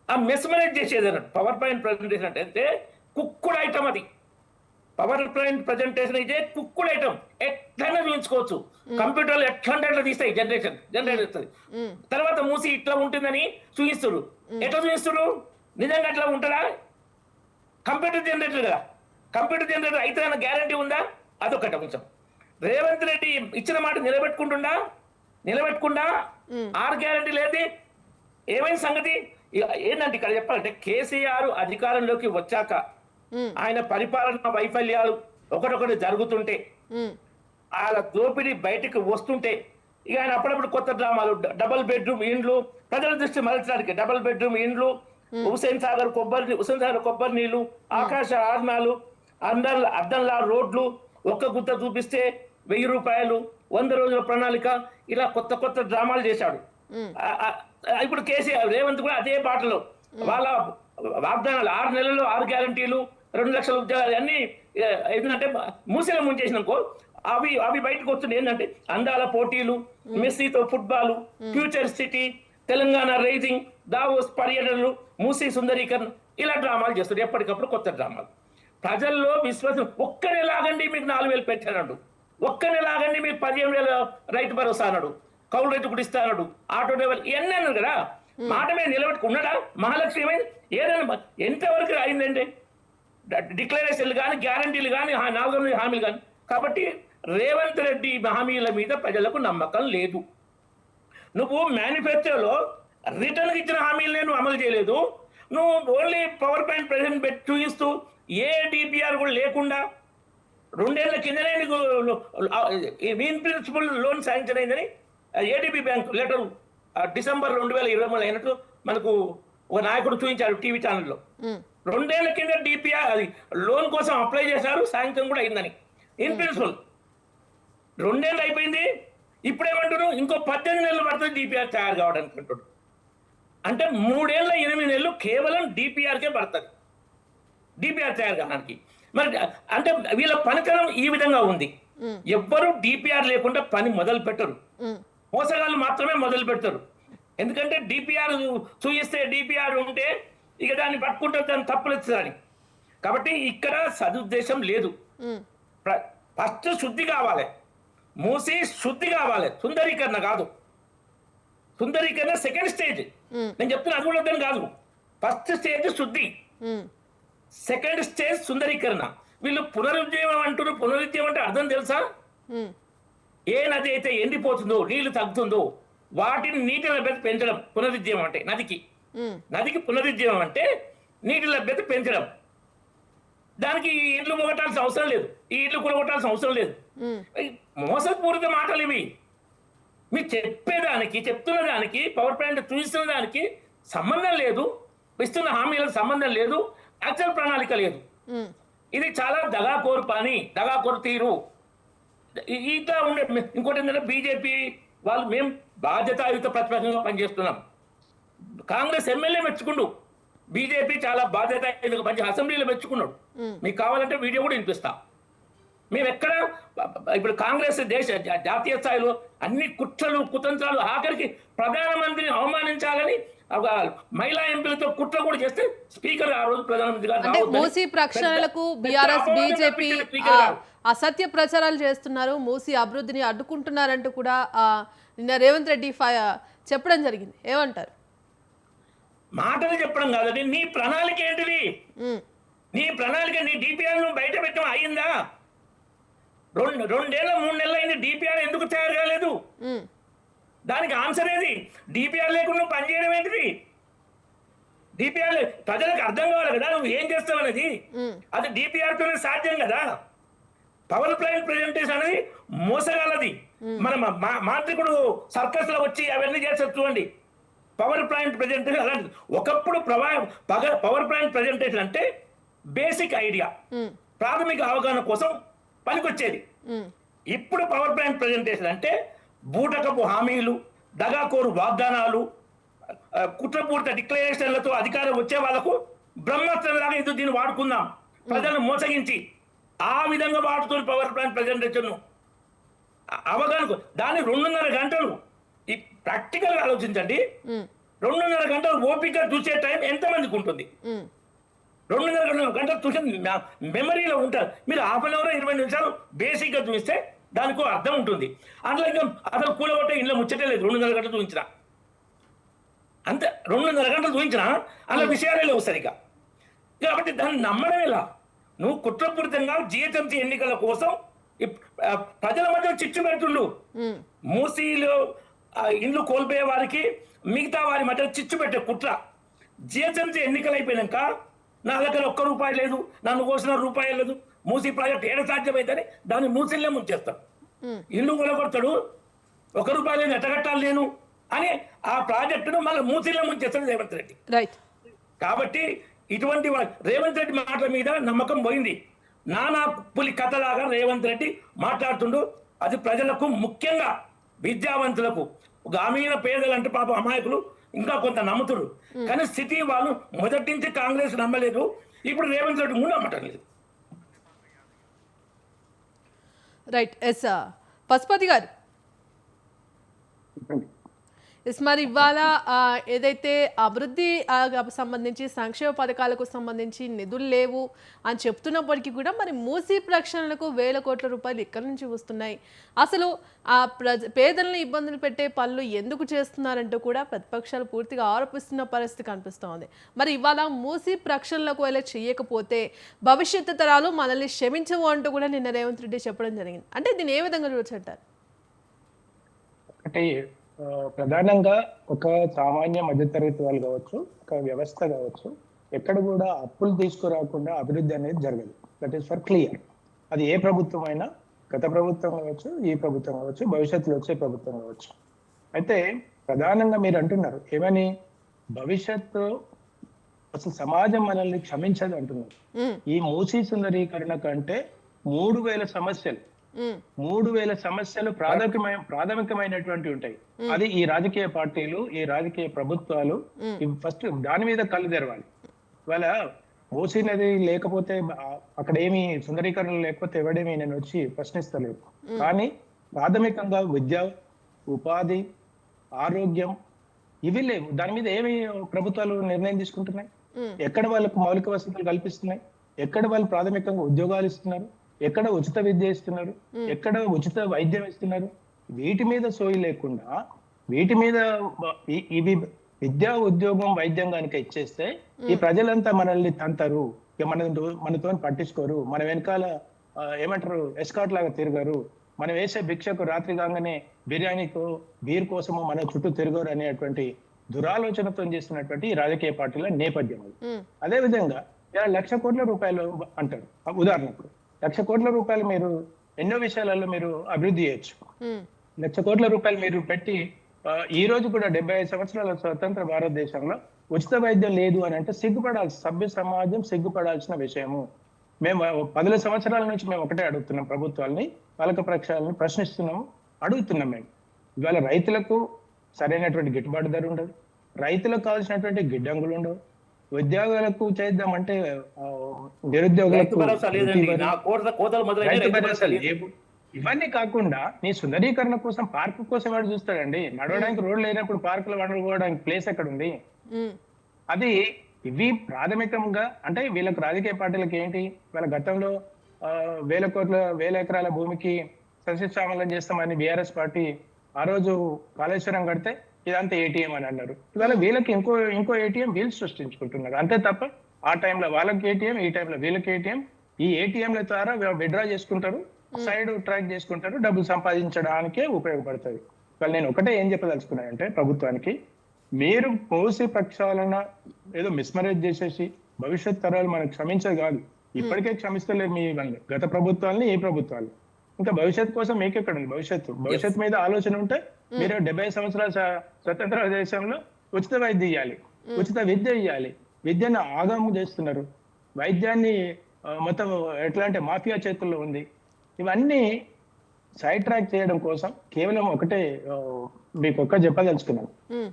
ఆ మెస్మరైజ్ చేసేది అన్నట్టు పవర్ పాయింట్ ప్రజెంటేషన్ అంటే కుక్కుడ్ ఐటమ్. అది పవర్ పాయింట్ ప్రజెంటేషన్ అయితే కుక్కుడ్ ఐటమ్, ఎట్లయినా చూపించుకోవచ్చు. కంప్యూటర్లు ఎట్లా తీస్తాయి, జనరేట్ వస్తుంది. తర్వాత మూసి ఇట్లా ఉంటుందని చూపిస్తారు. ఎట్లా చూపిస్తారు? నిజంగా అట్లా ఉంటుందా? కంప్యూటర్ జనరేటర్ కదా, కంప్యూటర్ జనరేటర్ అయితే అన్న గ్యారంటీ ఉందా? అదొకటి అంశం. రేవంత్ రెడ్డి ఇచ్చిన మాట నిలబెట్టుకుండా 6 గ్యారంటీ లేదు. ఏమైనా సంగతి ఏంటంటే, ఇక్కడ చెప్పాలంటే కేసీఆర్ అధికారంలోకి వచ్చాక ఆయన పరిపాలన వైఫల్యాలు ఒకటొకటి జరుగుతుంటే, వాళ్ళ దోపిడీ బయటకు వస్తుంటే, ఇక ఆయన అప్పుడప్పుడు కొత్త డ్రామాలు, డబుల్ బెడ్రూమ్ ఇండ్లు, ప్రజల దృష్టి మరల్చడానికి డబుల్ బెడ్రూమ్ ఇండ్లు, హుసేన్ సాగర్ కొబ్బరి నీళ్లు, ఆకాశ ఆర్నాలు, అద్దంలా రోడ్లు, ఒక్క గుత్త చూపిస్తే 1000 రూపాయలు, 100 రోజుల ప్రణాళిక, ఇలా కొత్త డ్రామాలు చేశాడు. ఇప్పుడు కేసీఆర్ రేవంత్ కూడా అదే బాటలో వాళ్ళ వాగ్దానాలు, 6 నెలల్లో 6 గ్యారంటీలు, 2 లక్షల ఉద్యోగాలు అన్ని ఏంటంటే మూసిలో ముంచేసినాకో అవి బయటకు వస్తుంది. ఏంటంటే అందాల పోటీలు, మెస్సీతో football, future city, Telangana rising, Davos పర్యటనలు, మూసీ సుందరీకరణ, ఇలా డ్రామాలు చేస్తారు. ఎప్పటికప్పుడు కొత్త డ్రామాలు. ప్రజల్లో విశ్వాసం. ఒక్కనే లాగండి మీకు 4000 పెట్టాడు, ఒక్కనే లాగండి మీకు 15,000 రైతు భరోసా అన్నాడు, కౌలు రైతు కూడా ఇస్తా అన్నాడు, ఆటో డ్రైవర్ ఇవన్నీ అన్నారు కదా. మాట మీద నిలబెట్టుకున్నాడా? మహాలక్ష్మి ఏమైంది? ఏదైనా ఎంతవరకు అయిందండి? డిక్లరేషన్లు కానీ, గ్యారంటీలు కానీ, 4 హామీలు కానీ. కాబట్టి రేవంత్ రెడ్డి హామీల మీద ప్రజలకు నమ్మకం లేదు. నువ్వు మేనిఫెస్టోలో రిటర్న్ ఇచ్చిన హామీలనే నువ్వు అమలు చేయలేదు. నువ్వు ఓన్లీ పవర్ పాయింట్ ప్రెజెంట్ పెట్టి చూపిస్తూ ఏ డిపిఆర్ కూడా లేకుండా 2 ఏళ్ల కిందనే నీకు ఇన్ ప్రిన్సిపల్ లోన్ శాంక్షన్ అయిందని ఏడీబీ బ్యాంక్ లెటర్ డిసెంబర్ 2023 అయినట్టు మనకు ఒక నాయకుడు చూపించాడు టీవీ ఛానల్లో. 2 ఏళ్ల కింద డిపిఆర్ అది లోన్ కోసం అప్లై చేశారు, శాంక్షన్ కూడా అయిందని. ఇన్ ప్రిన్సిపల్ 2 ఏళ్ళు అయిపోయింది. ఇప్పుడేమంటున్నావు? ఇంకో 18 నెలలు పడుతుంది డిపిఆర్ తయారు కావడానికి అంటాడు. అంటే 3 ఏళ్ళ 8 నెలలు కేవలం డిపిఆర్కే పడుతుంది, డిపిఆర్ తయారు కావడానికి. మరి అంటే వీళ్ళ పనితనం ఈ విధంగా ఉంది. ఎవ్వరు డిపిఆర్ లేకుండా పని మొదలు పెట్టరు, మోసగాళ్ళు మాత్రమే మొదలు పెడతారు. ఎందుకంటే డిపిఆర్ చూయిస్తే, డిపిఆర్ ఉంటే ఇక దాన్ని పట్టుకుంటే దాన్ని తప్పులు ఇస్తారని. కాబట్టి ఇక్కడ సదుద్దేశం లేదు. ఫస్ట్ శుద్ధి కావాలి, మూసి శుద్ధి కావాలి, సుందరీకరణ కాదు. సుందరీకరణ సెకండ్ స్టేజ్. నేను చెప్తున్నా అది కూడా వద్దని కాదు. ఫస్ట్ స్టేజ్ శుద్ధి, సెకండ్ స్టేజ్ సుందరీకరణ. వీళ్ళు పునరుజ్జీవం అంటున్నారు. పునరుజ్జీవం అంటే అర్థం తెలుసా? ఏ నది అయితే ఎండిపోతుందో, నీళ్లు తగ్గుతుందో వాటిని నీటి లభ్యత పెంచడం పునరుజ్జీవం అంటే. నదికి పునరుజ్జీవం అంటే నీటి లభ్యత పెంచడం. దానికి ఈ ఇండ్లు కొట్టాల్సిన అవసరం లేదు, ఈ ఇండ్లు కొట్టాల్సిన అవసరం లేదు. మోసపూరిత మాటలు ఇవి. మీరు చెప్తున్న దానికి పవర్ ప్లాంట్ చూపిస్తున్న దానికి సంబంధం లేదు, ఇస్తున్న హామీలకు సంబంధం లేదు, యాక్చువల్ ప్రణాళిక లేదు. ఇది చాలా దగాకోరు పని, దగాకోరు తీరు. ఇట్లా ఉండే. ఇంకోటి ఏంటంటే బీజేపీ వాళ్ళు మేము బాధ్యతాయుత ప్రతిపక్షంగా పనిచేస్తున్నాం. కాంగ్రెస్ ఎమ్మెల్యే మెచ్చుకుండు, బీజేపీ చాలా బాధ్యతాయుతంగా పనిచేసి అసెంబ్లీలో మెచ్చుకున్నాడు. మీకు కావాలంటే వీడియో కూడా వినిపిస్తా. మేము ఎక్కడ ఇప్పుడు కాంగ్రెస్ జాతీయ స్థాయిలో అన్ని కుట్రలు కుతంత్రాలు, ఆఖరికి ప్రధానమంత్రిని అవమానించాలని ఒక మహిళా ఎంపీలతో కుట్ర కూడా చేస్తే స్పీకర్ ఆ రోజు ప్రధానమంత్రి అంటే మూసీ ప్రక్షాళనకు బీఆర్ఎస్ బీజేపీ అసత్య ప్రచారాలు చేస్తున్నారు, మూసీ అభివృద్ధిని అడ్డుకుంటున్నారంటూ కూడా నిన్న రేవంత్ రెడ్డి చెప్పడం జరిగింది. ఏమంటారు? మాటలు చెప్పడం కాదండి, నీ ప్రణాళిక ఏంటిది? నీ ప్రణాళిక, నీ డిపిఆర్ నువ్వు బయట పెట్టడం అయిందా? 2 ఏళ్ళ 3 నెలలు అయింది, డిపిఆర్ ఎందుకు తయారు కాలేదు? దానికి ఆన్సర్ ఏది? డిపిఆర్ లేకుండా నువ్వు పనిచేయడం ఏంటిది? డిపిఆర్ ప్రజలకు అర్థం కావాలి కదా నువ్వు ఏం చేస్తావు అనేది. అది డిపిఆర్ తోనే సాధ్యం కదా. పవర్ ప్లాంట్ ప్రెజెంటేషన్ అనేది మోసగాలది. మన మాంత్రికుడు సర్కస్ లో వచ్చి అవన్నీ చేస్తారు చూడండి. పవర్ ప్లాంట్ ప్రెజెంటేషన్ అలాంటిది. ఒకప్పుడు పవర్ ప్లాంట్ ప్రెజెంటేషన్ అంటే బేసిక్ ఐడియా, ప్రాథమిక అవగాహన కోసం పనికొచ్చేది. ఇప్పుడు పవర్ ప్లాంట్ ప్రెజెంటేషన్ అంటే బూటకపు హామీలు, దగాకోరు వాగ్దానాలు, కుట్రపూరిత డిక్లరేషన్లతో అధికారం వచ్చే వాళ్లకు బ్రహ్మాస్త్రంలాగా ఇది దీన్ని వాడుకుందాం, ప్రజలను మోసగించి ఆ విధంగా వాడుతున్న పవర్ ప్లాంట్ ప్రెజెంటేషన్ అవగాహన. దాన్ని 2.5 గంటలు ఈ ప్రాక్టికల్ గా ఆలోచించండి. 2.5 గంటలు ఓపిక చూసే టైం ఎంతమందికి ఉంటుంది? 2.5 గంటలు చూసే మెమరీలో ఉంటారు. మీరు హాఫ్ అన్ అవర్ 20 నిమిషాలు బేసిక్ గా చూస్తే దానికి అర్థం ఉంటుంది. అట్లా ఇంకా అసలు కూలగొట్టే ఇంట్లో ముచ్చటే లేదు. 2.5 గంటలు చూపించిన అంతే, 2.5 గంటలు చూపించిన అలా విషయాలే లేవు సరిగా. కాబట్టి దాన్ని నమ్మడం ఎలా? నువ్వు కుట్రపూరితంగా జిహెచ్ఎంసీ ఎన్నికల కోసం ప్రజల మధ్య చిచ్చు పెడుతుండు. మూసీలో ఇండ్లు కోల్పోయే వారికి మిగతా వారి మధ్య చిచ్చు పెట్టే కుట్ర. జిహెచ్ఎంసీ ఎన్నికలు అయిపోయినాక నా దగ్గర ₹1 లేదు, నన్ను కోసిన రూపాయలు లేదు, మూసీ ప్రాజెక్ట్ ఏడ సాధ్యమైందని దాన్ని మూసీలే ముంచేస్తాడు. ఇల్లు కొలగొడతాడు, ₹1 లేదు ఎట్టగట్టాలి నేను అని ఆ ప్రాజెక్టును మళ్ళీ మూసీలే ముంచేస్తాడు రేవంత్ రెడ్డి. కాబట్టి ఇటువంటి రేవంత్ రెడ్డి మాటల మీద నమ్మకం పోయింది. నానా పులి కథలాగా రేవంత్ రెడ్డి మాట్లాడుతుండు. అది ప్రజలకు, ముఖ్యంగా విద్యావంతులకు, గ్రామీణ పేదలు అంటే పాప అమాయకులు ఇంకా కొంత నమ్ముతుడు. కానీ సిటీ వాళ్ళు మొదటి నుంచి కాంగ్రెస్ నమ్మలేదు, ఇప్పుడు రేవంత్ రెడ్డి కూడా నమ్మటం లేదు. రైట్. ఎస్ పశుపతి గారు, మరి ఇవాళ ఏదైతే అభివృద్ధి సంబంధించి సంక్షేమ పథకాలకు సంబంధించి నిధులు లేవు అని చెప్తున్నప్పటికీ కూడా మరి మూసీ ప్రక్షాళనకు ₹1,000 కోట్ల ఎక్కడి నుంచి వస్తున్నాయి? అసలు ఆ పేదలను ఇబ్బందులు పెట్టే పనులు ఎందుకు చేస్తున్నారంటూ కూడా ప్రతిపక్షాలు పూర్తిగా ఆరోపిస్తున్న పరిస్థితి కనిపిస్తోంది. మరి ఇవాళ మూసీ ప్రక్షాళనకు ఇలా చేయకపోతే భవిష్యత్తు తరాలు మనల్ని క్షమించవు అంటూ కూడా నిన్న రేవంత్ రెడ్డి చెప్పడం జరిగింది. అంటే దీన్ని ఏ విధంగా చూడొచ్చంటారు? అంటే ప్రధానంగా ఒక సామాన్య మధ్యతరగతి వాళ్ళు కావచ్చు, ఒక వ్యవస్థ కావచ్చు, ఎక్కడ కూడా అప్పులు తీసుకురాకుండా అభివృద్ధి అనేది జరగదు. That is for clear. అది ఏ ప్రభుత్వం అయినా, గత ప్రభుత్వం కావచ్చు, ఈ ప్రభుత్వం కావచ్చు, భవిష్యత్తులో వచ్చే ప్రభుత్వం కావచ్చు. అయితే ప్రధానంగా మీరు అంటున్నారు ఏమని, భవిష్యత్తు అసలు సమాజం మనల్ని క్షమించదు అంటున్నారు. ఈ మూసీ సుందరీకరణ కంటే 3,000 సమస్యలు 3,000 సమస్యలు ప్రాథమికమైనటువంటి ఉంటాయి. అది ఈ రాజకీయ పార్టీలు, ఈ రాజకీయ ప్రభుత్వాలు ఫస్ట్ దాని మీద కళ్ళు తెరవాలి. ఇవాళ మూసీ నది లేకపోతే, అక్కడ ఏమి సుందరీకరణ లేకపోతే ఎవడేమి నేను వచ్చి ప్రశ్నిస్తలేదు. కానీ ప్రాథమికంగా విద్య, ఉపాధి, ఆరోగ్యం ఇవి లేవు. దాని మీద ఏమి ప్రభుత్వాలు నిర్ణయం తీసుకుంటున్నాయి? ఎక్కడ వాళ్ళకు మౌలిక వసతులు కల్పిస్తున్నాయి? ఎక్కడ వాళ్ళు ప్రాథమికంగా ఉద్యోగాలు ఇస్తున్నారు, ఎక్కడ ఉచిత విద్య ఇస్తున్నారు, ఎక్కడ ఉచిత వైద్యం ఇస్తున్నారు? వీటి మీద సోయి లేకుండా వీటి మీద ఇవి విద్యా ఉద్యోగం వైద్యం కనుక ఇచ్చేస్తే ఈ ప్రజలంతా మనల్ని తంతారు, ఇక మనతో పట్టించుకోరు, మన వెనకాల ఏమంటారు ఎస్కాట్ లాగా తిరగరు, మనం వేసే భిక్షకు రాత్రి కాగానే బిర్యానీకో బీర్ కోసమో మన చుట్టూ తిరగరు అనేటువంటి దురాలోచనతో చేస్తున్నటువంటి ఈ రాజకీయ పార్టీల నేపథ్యం అది. అదే విధంగా ఇలా 1,00,000 కోట్ల రూపాయలు అంటారు, ఉదాహరణకు 1,00,000 కోట్ల రూపాయలు మీరు ఎన్నో విషయాలలో మీరు అభివృద్ధి చేయొచ్చు. 1,00,000 కోట్ల రూపాయలు మీరు పెట్టి ఈ రోజు కూడా 75 సంవత్సరాల స్వతంత్ర భారతదేశంలో ఉచిత వైద్యం లేదు అని అంటే సభ్య సమాజం సిగ్గుపడాల్సిన విషయము. మేము 10 సంవత్సరాల నుంచి మేము ఒకటే అడుగుతున్నాం ప్రభుత్వాలని, పాలక పక్షాలను ప్రశ్నిస్తున్నాము, అడుగుతున్నాం. మేము ఇవాళ రైతులకు సరైనటువంటి గిట్టుబాటు ధర ఉండదు, రైతులకు కావాల్సినటువంటి గిడ్డంగులు ఉండవు, ఉద్యోగాలకు చేద్దామంటే నిరుద్యోగులకు ఇవన్నీ కాకుండా నీ సుందరీకరణ కోసం పార్కు కోసం వాడు చూస్తాడండి. నడవడానికి రోడ్లు లేనప్పుడు పార్కులు వండుకోవడానికి ప్లేస్ ఎక్కడ ఉంది? అది ఇవి ప్రాథమికంగా అంటే వీళ్ళకి రాజకీయ పార్టీలకు ఏంటి, వీళ్ళ గతంలో 1,000 ఎకరాల భూమికి సస్యశ్యామలం చేస్తామని బీఆర్ఎస్ పార్టీ ఆ రోజు కాళేశ్వరం కడితే ఇదంతా ఏటీఎం అని అన్నారు. ఇవాళ వీళ్ళకి ఇంకో ఏటీఎం వీళ్ళు సృష్టించుకుంటున్నారు అంతే తప్ప ఆ టైంలో వాళ్ళకి ఏటీఎం, ఈ టైంలో వీళ్ళకి ఏటీఎం. ఈ ఏటీఎంల ద్వారా విత్డ్రా చేసుకుంటారు, సైడ్ ట్రాక్ చేసుకుంటారు, డబ్బులు సంపాదించడానికే ఉపయోగపడుతుంది. వాళ్ళు నేను ఒకటే ఏం చెప్పదలుచుకున్నానంటే ప్రభుత్వానికి, మీరు పోసి ప్రక్షాళన ఏదో మిస్మరేజ్ చేసేసి భవిష్యత్ తరాలు మనకు క్షమించదు కాదు, ఇప్పటికే క్షమిస్తలేదు మీ గత ప్రభుత్వాలని ఈ ప్రభుత్వాలు. ఇంకా భవిష్యత్ కోసం మీకెక్కడ ఉంది భవిష్యత్తు మీద ఆలోచన ఉంటే మీరు 70 సంవత్సరాల స్వతంత్ర దేశంలో ఉచిత వైద్యం ఇవ్వాలి, ఉచిత విద్య ఇవ్వాలి. విద్యను ఆగము చేస్తున్నారు, వైద్యాన్ని మొత్తం ఎట్లా అంటే మాఫియా చేతుల్లో ఉంది. ఇవన్నీ సైడ్ ట్రాక్ చేయడం కోసం కేవలం ఒకటే మీకు చెప్పదలుచుకున్నాను,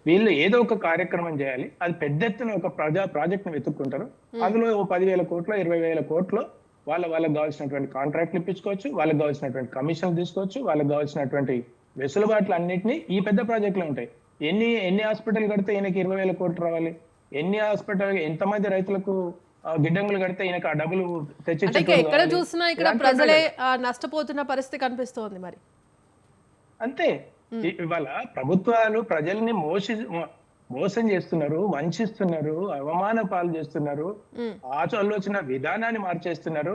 వీళ్ళు ఏదో ఒక కార్యక్రమం చేయాలి, అది పెద్ద ఎత్తున ఒక ప్రాజెక్ట్ ని వెతుక్కుంటారు, అందులో 10,000 కోట్లు 20,000 కోట్లు వాళ్ళకి కావాల్సినటువంటి కాంట్రాక్ట్లు ఇప్పించుకోవచ్చు, వాళ్ళకి కావాల్సినటువంటి కమిషన్ తీసుకోవచ్చు, వాళ్ళకి కావాల్సినటువంటి వెసులుబాట్లు అన్నింటినీ ఈ పెద్ద ప్రాజెక్టులు ఉంటాయి. ఎన్ని హాస్పిటల్ కడితే ఈయనకి 20,000 కోట్లు రావాలి, ఎన్ని హాస్పిటల్ ఎంతమంది రైతులకు గిడ్డంగులు కడితే ఈయనకు ఆ డబ్బులు తెచ్చి ఎక్కడ చూసినా ఇక్కడ ప్రజలే నష్టపోతున్న పరిస్థితి కనిపిస్తోంది. మరి అంతే ఇవాళ ప్రభుత్వాలు ప్రజల్ని మోసం చేస్తున్నారు, వంచిస్తున్నారు, అవమాన పాలు చేస్తున్నారు, ఆలోచన విధానాన్ని మార్చేస్తున్నారు,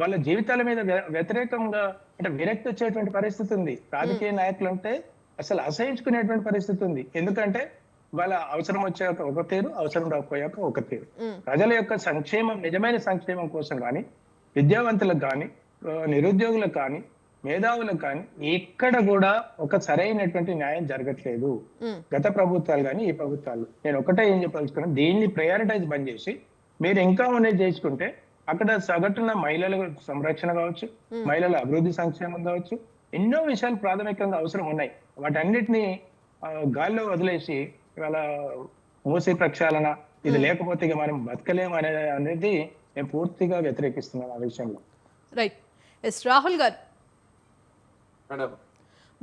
వాళ్ళ జీవితాల మీద వ్యతిరేకంగా అంటే విరక్తి వచ్చేటువంటి పరిస్థితి ఉంది. రాజకీయ నాయకులు అంటే అసలు అసహించుకునేటువంటి పరిస్థితి ఉంది. ఎందుకంటే వాళ్ళ అవసరం వచ్చాక ఒక తీరు, అవసరం రాకపోయాక ఒక తీరు. ప్రజల యొక్క సంక్షేమం, నిజమైన సంక్షేమం కోసం కానీ, విద్యావంతులకు కానీ, నిరుద్యోగులకు కానీ, మేధావులకు కానీ ఎక్కడ కూడా ఒక సరైనటువంటి న్యాయం జరగట్లేదు. గత ప్రభుత్వాలు కానీ ఈ ప్రభుత్వాలు. నేను ఒకటే ఏం చెప్పదలుచుకున్నాను, దీన్ని ప్రయారిటైజ్ బంద్ చేసి మీరు ఇంకా అనేది చేసుకుంటే అక్కడ సగటున మహిళల సంరక్షణ కావచ్చు, మహిళల అభివృద్ధి సంక్షేమం కావచ్చు, ఎన్నో విషయాలు ప్రాథమికంగా అవసరం ఉన్నాయి. వాటన్నిటిని గాల్లో వదిలేసి ఇవాళ మూసి ప్రక్షాళన ఇది లేకపోతే ఇక మనం బతకలేము అనేది నేను పూర్తిగా వ్యతిరేకిస్తున్నాను ఆ విషయంలో. రైట్. ఎస్ రాహుల్ గారు,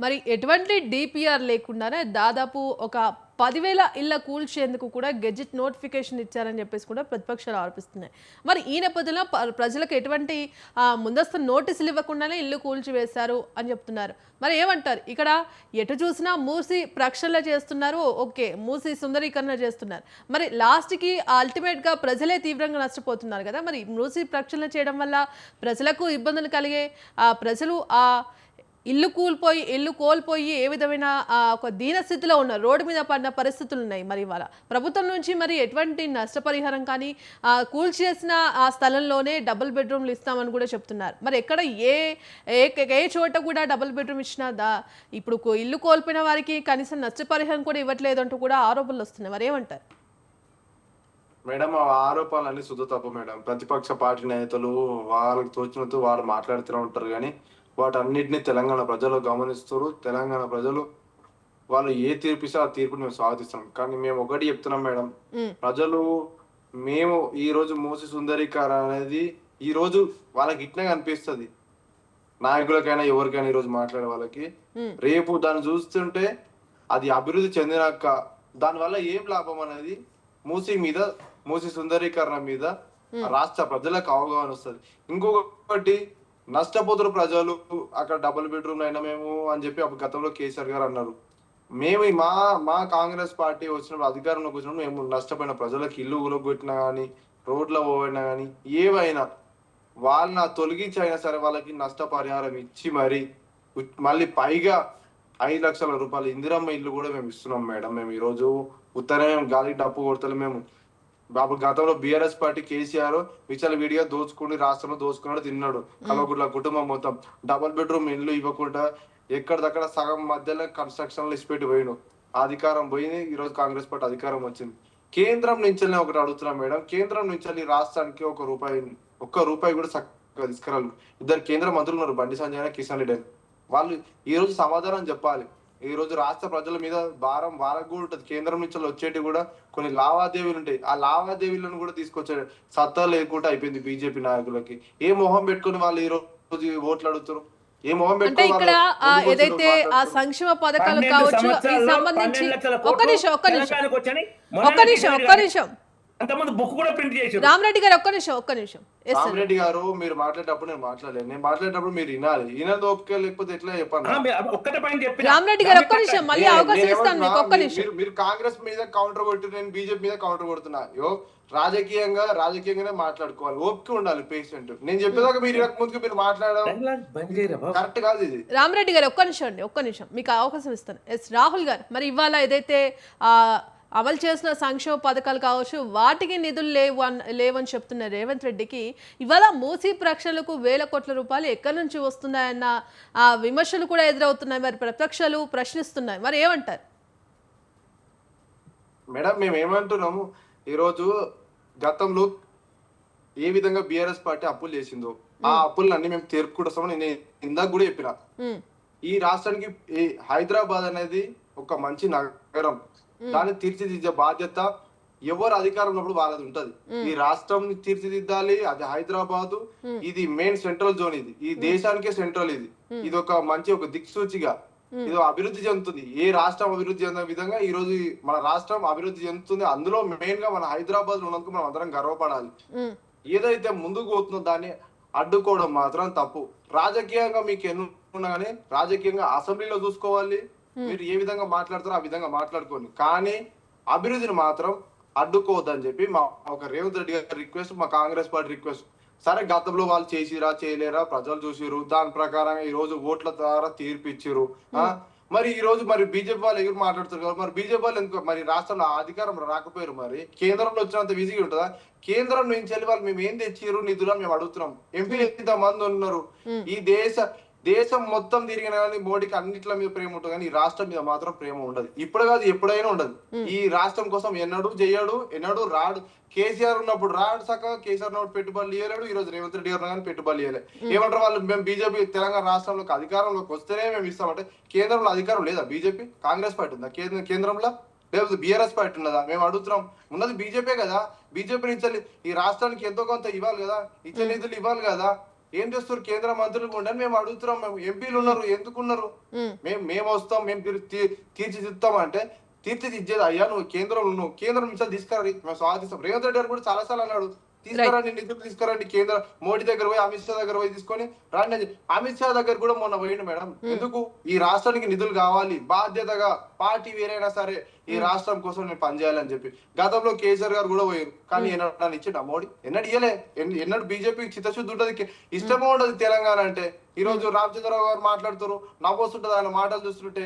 మరి ఎటువంటి డిపిఆర్ లేకుండానే దాదాపు ఒక 10,000 ఇళ్ల కూల్చేందుకు కూడా గెజిట్ నోటిఫికేషన్ ఇచ్చారని చెప్పేసి కూడా ప్రతిపక్షాలు ఆరోపిస్తున్నాయి. మరి ఈ నేపథ్యంలో ప్రజలకు ఎటువంటి ముందస్తు నోటీసులు ఇవ్వకుండానే ఇల్లు కూల్చివేశారు అని చెప్తున్నారు. మరి ఏమంటారు? ఇక్కడ ఎటు చూసినా మూసి ప్రక్షాళన చేస్తున్నారు, ఓకే, మూసి సుందరీకరణ చేస్తున్నారు. మరి లాస్ట్కి అల్టిమేట్గా ప్రజలే తీవ్రంగా నష్టపోతున్నారు కదా. మరి మూసి ప్రక్షాళన చేయడం వల్ల ప్రజలకు ఇబ్బందులు కలిగే, ప్రజలు ఇల్లు కోల్పోయి ఏ విధమైన ఒక దీన స్థితిలో ఉన్నారు, రోడ్డు మీద పడిన పరిస్థితులు ఉన్నాయి. మరి ఇవాళ ప్రభుత్వం నుంచి మరి ఎటువంటి నష్టపరిహారం కానీ, కూల్చేసిన ఆ స్థలంలోనే డబుల్ బెడ్రూమ్లు ఇస్తామని కూడా చెప్తున్నారు. మరి ఎక్కడ ఏ చోట కూడా డబుల్ బెడ్రూమ్ ఇచ్చినా ఇప్పుడు ఇల్లు కోల్పోయిన వారికి కనీసం నష్టపరిహారం కూడా ఇవ్వట్లేదు అంటూ కూడా ఆరోపణలు వస్తున్నాయి. మరి ఏమంటారు మేడం? ఆ ఆరోపణలన్నీ శుద్ధ తప్పు మేడం. ప్రతిపక్ష పార్టీ నేతలు వాళ్ళకి తోచినట్టు వాళ్ళు మాట్లాడుతూనే ఉంటారు, కానీ వాటన్నిటిని తెలంగాణ ప్రజలు గమనిస్తారు. తెలంగాణ ప్రజలు వాళ్ళు ఏ తీర్పిస్తే ఆ తీర్పుని మేము స్వాగతిస్తాం. కానీ మేము ఒకటి చెప్తున్నాం మేడం, ప్రజలు మేము ఈ రోజు మూసి సుందరీకరణ అనేది ఈ రోజు వాళ్ళకి ఇట్నే కనిపిస్తుంది, నాయకులకైనా ఎవరికైనా ఈ రోజు మాట్లాడే వాళ్ళకి. రేపు దాన్ని చూస్తుంటే అది అభివృద్ధి చెందినాక దానివల్ల ఏం లాభం అనేది మూసి సుందరీకరణ మీద రాష్ట్ర ప్రజలకు అవగాహన వస్తుంది. ఇంకొకటి నష్టపోతున్న ప్రజలు అక్కడ డబుల్ బెడ్రూమ్ అయినా మేము అని చెప్పి అప్పుడు గతంలో కేసీఆర్ గారు అన్నారు. మేము మా మా కాంగ్రెస్ పార్టీ వచ్చినప్పుడు అధికారంలోకి వచ్చినప్పుడు మేము నష్టపోయిన ప్రజలకు ఇల్లు ఊరగొట్టినా కానీ రోడ్ల పోయినా కానీ ఏవైనా వాళ్ళని తొలగించి అయినా సరే వాళ్ళకి నష్టపరిహారం ఇచ్చి మరి మళ్ళీ పైగా 5 లక్షల రూపాయలు ఇందిరమ్మ ఇల్లు కూడా మేము ఇస్తున్నాం మేడం. మేము ఈ రోజు ఉత్తరం మేము గాలికి డప్పు కొడతలే మేము. బాబు గతంలో బీఆర్ఎస్ పార్టీ కేసీఆర్ విచల విడిగా దోచుకుని రాష్ట్రంలో దోచుకున్నాడు, తిన్నాడు. కలవకుట్ల కుటుంబం మొత్తం డబుల్ బెడ్రూమ్ ఇల్లు ఇవ్వకుండా ఎక్కడిదక్కడ సగం మధ్యలో కన్స్ట్రక్షన్లు ఇచ్చిపెట్టి పోయిను. అధికారం పోయింది. ఈ రోజు కాంగ్రెస్ పార్టీ అధికారం వచ్చింది. కేంద్రం నుంచి ఒకటి అడుగుతున్నాం మేడం. కేంద్రం నుంచి రాష్ట్రానికి ఒక్క రూపాయి కూడా చక్కగా తీసుకురాలి. 2 కేంద్ర మంత్రులు ఉన్నారు, బండి సంజయ్ కిషన్ రెడ్డి అని. వాళ్ళు ఈ రోజు సమాధానం చెప్పాలి. ఈ రోజు రాష్ట్ర ప్రజల మీద భారం వాళ్ళకు కూడా ఉంటుంది. కేంద్రం నుంచి వచ్చేటి కూడా కొన్ని లావాదేవీలు ఉంటాయి. ఆ లావాదేవీలను కూడా తీసుకొచ్చే సత్తా లేకుండా అయిపోయింది బీజేపీ నాయకులకి. ఏ మొహం పెట్టుకుని వాళ్ళు ఈ రోజు ఓట్లు అడుగుతారు? ఏ మొహం అంటే పెట్టుకుని ఇక్కడ వాళ్ళు ఏదైతే ఆ సంక్షేమ పథకాలు కావచ్చు ఈ సంబంధించి ఒక్క నిమిషం అంతమంది బుక్ కూడా ప్రింట్ చేశారు. రామరెడ్డి గారు ఒక్క నిమిషం ఎస్ సార్. రామరెడ్డి గారు మీరు మాట్లాడేటప్పుడు నేను మాట్లాడలేదు. నేను మాట్లాడేటప్పుడు మీరు వినాలి. వినదు ఓపిక లేకపోతే ఎట్లా చెప్పండి. ఒక్కటే పాయింట్ చెప్పి రామరెడ్డి గారు ఒక్క నిమిషం మళ్ళీ అవకాశం ఇస్తాను మీకు. ఒక్క నిమిషం. మీరు కాంగ్రెస్ మీద కౌంటర్ కొట్టి నేను బీజేపీ మీద కౌంటర్ కొడుతున్నా. రాజకీయంగానే మాట్లాడుకోవాలి. ఓపిక ఉండాలి పేషెంట్. నేను చెప్పేదాకా మీరు ముందుకు మీరు మాట్లాడడం కరెక్ట్ కాదు ఇది. రామరెడ్డి గారు ఒక్క నిమిషం మీకు అవకాశం ఇస్తాను. ఎస్ రాహుల్ గారు, మరి ఇవాళ ఏదైతే అమలు చేసిన సంక్షేమ పథకాలు కావచ్చు వాటికి నిధులు లేవని చెప్తున్న రేవంత్ రెడ్డికి ఇవాళ మూసీ ప్రక్షాళనకు 1,000 కోట్ల రూపాయలు ఎక్కడి నుంచి వస్తున్నాయన్న విమర్శలు కూడా ఎదురవుతున్నాయి. మరి ప్రతిపక్షాలు ప్రశ్నిస్తున్నాయి. మరి ఏమంటారు మేడం? మేము ఏమంటున్నాము, ఈరోజు గతంలో ఏ విధంగా బీఆర్ఎస్ పార్టీ అప్పులు చేసిందో ఆ అప్పులన్నీ మేము తీర్పుకుంటామని నేను ఇందాక కూడా చెప్పిన. ఈ రాష్ట్రానికి హైదరాబాద్ అనేది ఒక మంచి నగరం. దాన్ని తీర్చిదిద్దే బాధ్యత ఎవరు అధికారంలో ఉన్నప్పుడు వాళ్ళది ఉంటది. ఈ రాష్ట్రం తీర్చిదిద్దాలి. అది హైదరాబాద్, ఇది మెయిన్ సెంట్రల్ జోన్. ఇది ఈ దేశానికే సెంట్రల్. ఇది ఒక మంచి ఒక దిక్సూచిగా ఇది అభివృద్ధి చెందుతుంది. ఏ రాష్ట్రం అభివృద్ధి చెందిన విధంగా ఈ రోజు మన రాష్ట్రం అభివృద్ధి చెందుతుంది. అందులో మెయిన్ గా మన హైదరాబాద్ లో ఉన్నందుకు మనం అందరం గర్వపడాలి. ఏదైతే ముందుకు పోతుందో దాన్ని అడ్డుకోవడం మాత్రం తప్పు. రాజకీయంగా మీకు ఎన్నున్నా కానీ రాజకీయంగా అసెంబ్లీలో చూసుకోవాలి. మీరు ఏ విధంగా మాట్లాడతారో ఆ విధంగా మాట్లాడుకోండి, కానీ అభివృద్ధిని మాత్రం అడ్డుకోవద్దని చెప్పి మా ఒక రేవంత్ రెడ్డి గారి రిక్వెస్ట్, మా కాంగ్రెస్ పార్టీ రిక్వెస్ట్. సరే గతంలో వాళ్ళు చేసిరా చేయలేరా ప్రజలు చూసిరు, దాని ప్రకారం ఈ రోజు ఓట్ల ద్వారా తీర్పు ఇచ్చిరు. మరి ఈ రోజు మరి బీజేపీ వాళ్ళు ఎగురు మాట్లాడుతారు కదా, మరి బీజేపీ వాళ్ళు ఎందుకు మరి రాష్ట్రంలో అధికారం రాకపోయారు? మరి కేంద్రంలో వచ్చినంత విజిగా ఉంటుందా? కేంద్రం నుంచి వెళ్ళి వాళ్ళు మేము ఏం తెచ్చిరు నిధులు మేము అడుగుతున్నాం. ఎంపీలు ఎంత మంది ఉన్నారు? ఈ దేశం మొత్తం తిరిగిన కానీ మోడీకి అన్నిట్ల మీద ప్రేమ ఉంటుంది, కానీ ఈ రాష్ట్రం మీద మాత్రం ప్రేమ ఉండదు. ఇప్పుడు కాదు ఎప్పుడైనా ఉండదు. ఈ రాష్ట్రం కోసం ఎన్నడూ చెయ్యడు, ఎన్నడూ రాడు. కేసీఆర్ ఉన్నప్పుడు రాడు సక్క, కేసీఆర్ ఉన్నప్పుడు పెట్టుబడులు ఇవ్వలేడు. ఈ రోజు రేవంత్ రెడ్డి గారు కానీ పెట్టుబడులు ఇవ్వలేదు. ఏమంటారు వాళ్ళు? మేము బీజేపీ తెలంగాణ రాష్ట్రంలోకి అధికారంలోకి వస్తేనే మేము ఇస్తామంటే కేంద్రంలో అధికారం లేదా? బీజేపీ కాంగ్రెస్ పార్టీ ఉందా కేంద్రంలో? లేకపోతే బీఆర్ఎస్ పార్టీ ఉన్నదా? మేము అడుగుతున్నాం. ఉన్నది బీజేపీ కదా. బీజేపీ నుంచి ఈ రాష్ట్రానికి ఎంతో కొంత ఇవ్వాలి కదా, ఇచ్చే నిధులు ఇవ్వాలి కదా. ఏం చేస్తారు కేంద్ర మంత్రులు కూడా? మేము అడుగుతున్నాం. మేము ఎంపీలు ఉన్నారు, ఎందుకున్నారు? మేము వస్తాం, మేము తీర్చిదిద్దాం అంటే తీర్చిదిద్దేది అయ్యా నువ్వు కేంద్రం నుంచి తీసుకురండి, మేము స్వాగతిస్తాం. రేవంత్ రెడ్డి గారు కూడా చాలా సార్లు అన్నాడు, తీసుకురండి నిధులు తీసుకురండి. కేంద్ర మోడీ దగ్గర పోయి అమిత్ షా దగ్గర పోయి తీసుకొని రండి. అమిత్ షా దగ్గర కూడా మొన్న పోయిండు మేడం. ఎందుకు? ఈ రాష్ట్రానికి నిధులు కావాలి, బాధ్యతగా పార్టీ వేరైనా సరే ఈ రాష్ట్రం కోసం నేను పనిచేయాలని చెప్పి. గతంలో కేసీఆర్ గారు కూడా పోయారు, కానీ ఎన్నడూ ఇచ్చిండు మోడీ? ఎన్నడూ ఇయ్యలే. ఎన్నడూ బీజేపీకి చిత్తశుద్ధి ఉంటది, ఇష్టమే ఉండదు తెలంగాణ అంటే. ఈ రోజు రామచంద్రరావు గారు మాట్లాడుతారు, నవ్వొస్తుంటది ఆయన మాటలు చూస్తుంటే.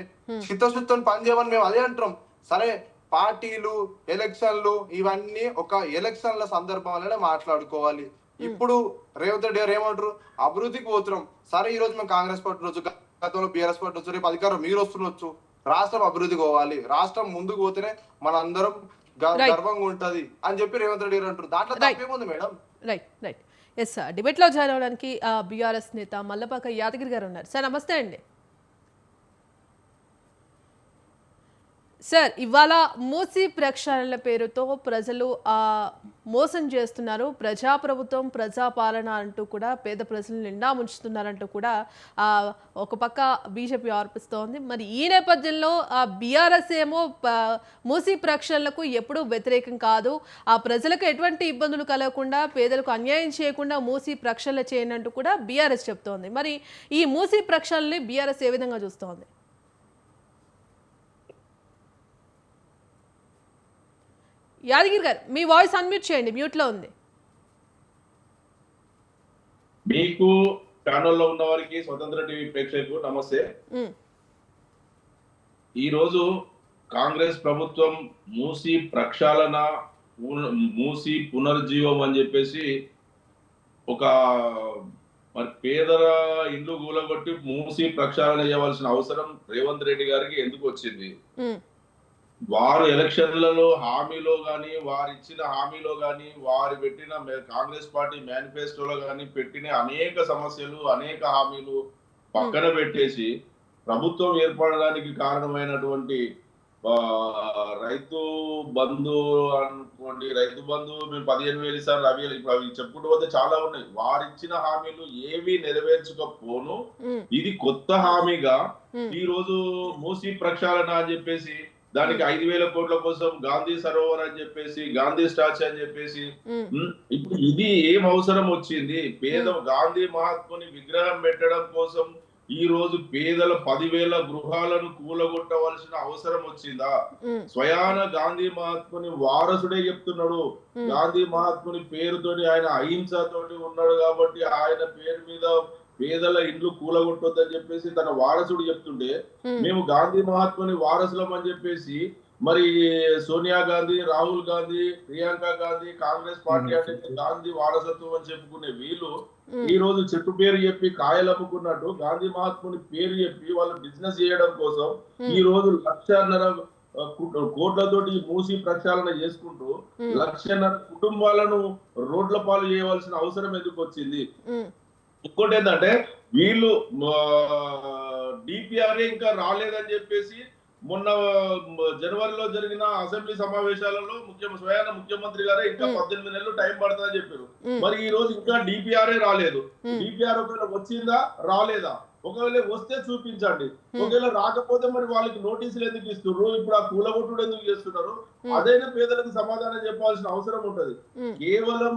చిత్తశుద్ధితో పనిచేయమని మేము అదే అంటున్నాం. సరే పార్టీలు ఎలక్షన్లు ఇవన్నీ ఒక ఎలక్షన్ల సందర్భంలోనే మాట్లాడుకోవాలి. ఇప్పుడు రేవంత్ రెడ్డి గారు ఏమంటారు? అభివృద్ధికి పోతున్నాం. సరే ఈ రోజు మేము కాంగ్రెస్ పార్టీ వచ్చు, గతంలో బీఆర్ఎస్ పార్టీ వచ్చు, రేపు అధికారం మీరు వస్తుండొచ్చు. రాష్ట్రం అభివృద్ధికి పోవాలి, రాష్ట్రం ముందుకు పోతేనే మనందరం గర్వంగా ఉంటది అని చెప్పి రేవంత్ రెడ్డి గారు అంటారు. దాంట్లో తప్పేముంది మేడం? రైట్ ఎస్ డిబేట్ లో జాయిన్ అవడానికి బీఆర్ఎస్ నేత మల్లపాక యాదగిరి గారు ఉన్నారు. సార్ నమస్తే అండి. సార్, ఇవాళ మూసీ ప్రక్షాళనల పేరుతో ప్రజలు మోసం చేస్తున్నారు. ప్రజాప్రభుత్వం, ప్రజాపాలన అంటూ కూడా పేద ప్రజలు నిండా ముంచుతున్నారంటూ కూడా ఒక పక్క బీజేపీ ఆరోపిస్తోంది. మరి ఈ నేపథ్యంలో బీఆర్ఎస్ ఏమో మూసీ ప్రక్షాళనకు ఎప్పుడూ వ్యతిరేకం కాదు, ఆ ప్రజలకు ఎటువంటి ఇబ్బందులు కలగకుండా, పేదలకు అన్యాయం చేయకుండా మూసీ ప్రక్షాళన చేయనంటూ కూడా బీఆర్ఎస్ చెప్తోంది. మరి ఈ మూసీ ప్రక్షాళనని బీఆర్ఎస్ ఏ విధంగా చూస్తోంది? యాదగిరి గారు, మీ వాయిస్ అన్మ్యూట్ చేయండి, మ్యూట్లో ఉంది. మీకు ఛానల్లో ఉన్న వారికి స్వతంత్ర టీవీ ప్రేక్షకులకు నమస్తే. ఈ రోజు కాంగ్రెస్ ప్రభుత్వం మూసీ ప్రక్షాళన, మూసీ పునర్జీవం అని చెప్పేసి ఒక మరి పేదల ఇండ్లు కూలగొట్టి మూసీ ప్రక్షాళన చేయవలసిన అవసరం రేవంత్ రెడ్డి గారికి ఎందుకు వచ్చింది? వారు ఎలక్షన్లలో హామీలో గాని, వారు ఇచ్చిన హామీలో గాని, వారు పెట్టిన కాంగ్రెస్ పార్టీ మేనిఫెస్టోలో గాని పెట్టిన అనేక సమస్యలు, అనేక హామీలు పక్కన పెట్టేసి ప్రభుత్వం ఏర్పడడానికి కారణమైనటువంటి రైతు బంధు అనుకోండి, రైతు బంధు మేము 15,000 ఇస్తాను, అవి చెప్పుకుంటూ పోతే చాలా ఉన్నాయి. వారిచ్చిన హామీలు ఏవి నెరవేర్చకపోను ఇది కొత్త హామీగా ఈ రోజు మూసీ ప్రక్షాళన అని చెప్పేసి దానికి 5,000 కోట్ల కోసం గాంధీ సరోవర్ అని చెప్పేసి, గాంధీ స్టాచ్యూ అని చెప్పేసి, ఇప్పుడు ఇది ఏం అవసరం వచ్చింది? గాంధీ మహాత్ముని విగ్రహం పెట్టడం కోసం ఈ రోజు పేదల 10,000 గృహాలను కూలగొట్టవలసిన అవసరం వచ్చిందా? స్వయాన గాంధీ మహాత్ముని వారసుడే చెప్తున్నాడు, గాంధీ మహాత్ముని పేరుతోని ఆయన అహింసతోటి ఉన్నాడు కాబట్టి ఆయన పేరు మీద పేదల ఇండ్లు కూలగొట్టొద్దని చెప్పేసి తన వారసుడు చెప్తుంటే, మేము గాంధీ మహాత్ముని వారసులం అని చెప్పేసి మరి సోనియా గాంధీ, రాహుల్ గాంధీ, ప్రియాంక గాంధీ, కాంగ్రెస్ పార్టీ అంటే గాంధీ వారసత్వం అని చెప్పుకునే వీళ్ళు ఈ రోజు చెట్టు పేరు చెప్పి కాయలు అమ్ముకున్నట్టు గాంధీ మహాత్ముని పేరు చెప్పి వాళ్ళు బిజినెస్ చేయడం కోసం ఈ రోజు 1,50,000 కోట్లతోటి మూసీ ప్రక్షాళన చేసుకుంటూ 1,50,000 కుటుంబాలను రోడ్ల పాలు చేయవలసిన అవసరం ఎందుకు వచ్చింది? ఇంకోటి ఏంటంటే వీళ్ళు డిపిఆర్ఏ ఇంకా రాలేదని చెప్పేసి మొన్న జనవరిలో జరిగిన అసెంబ్లీ సమావేశాలలో స్వయాన ముఖ్యమంత్రి గారే ఇంకా 18 నెలలు టైం పడుతుందని చెప్పారు. మరి ఈ రోజు ఇంకా డిపిఆర్ఏ రాలేదు. డిపిఆర్ ఒకవేళ వచ్చిందా రాలేదా? ఒకవేళ వస్తే చూపించండి, ఒకవేళ రాకపోతే మరి వాళ్ళకి నోటీసులు ఎందుకు ఇస్తున్నారు? ఇప్పుడు ఆ కూలగొట్టుడు ఎందుకు చేస్తున్నారు? అదైనా పేదలకు సమాధానం చెప్పాల్సిన అవసరం ఉంటది. కేవలం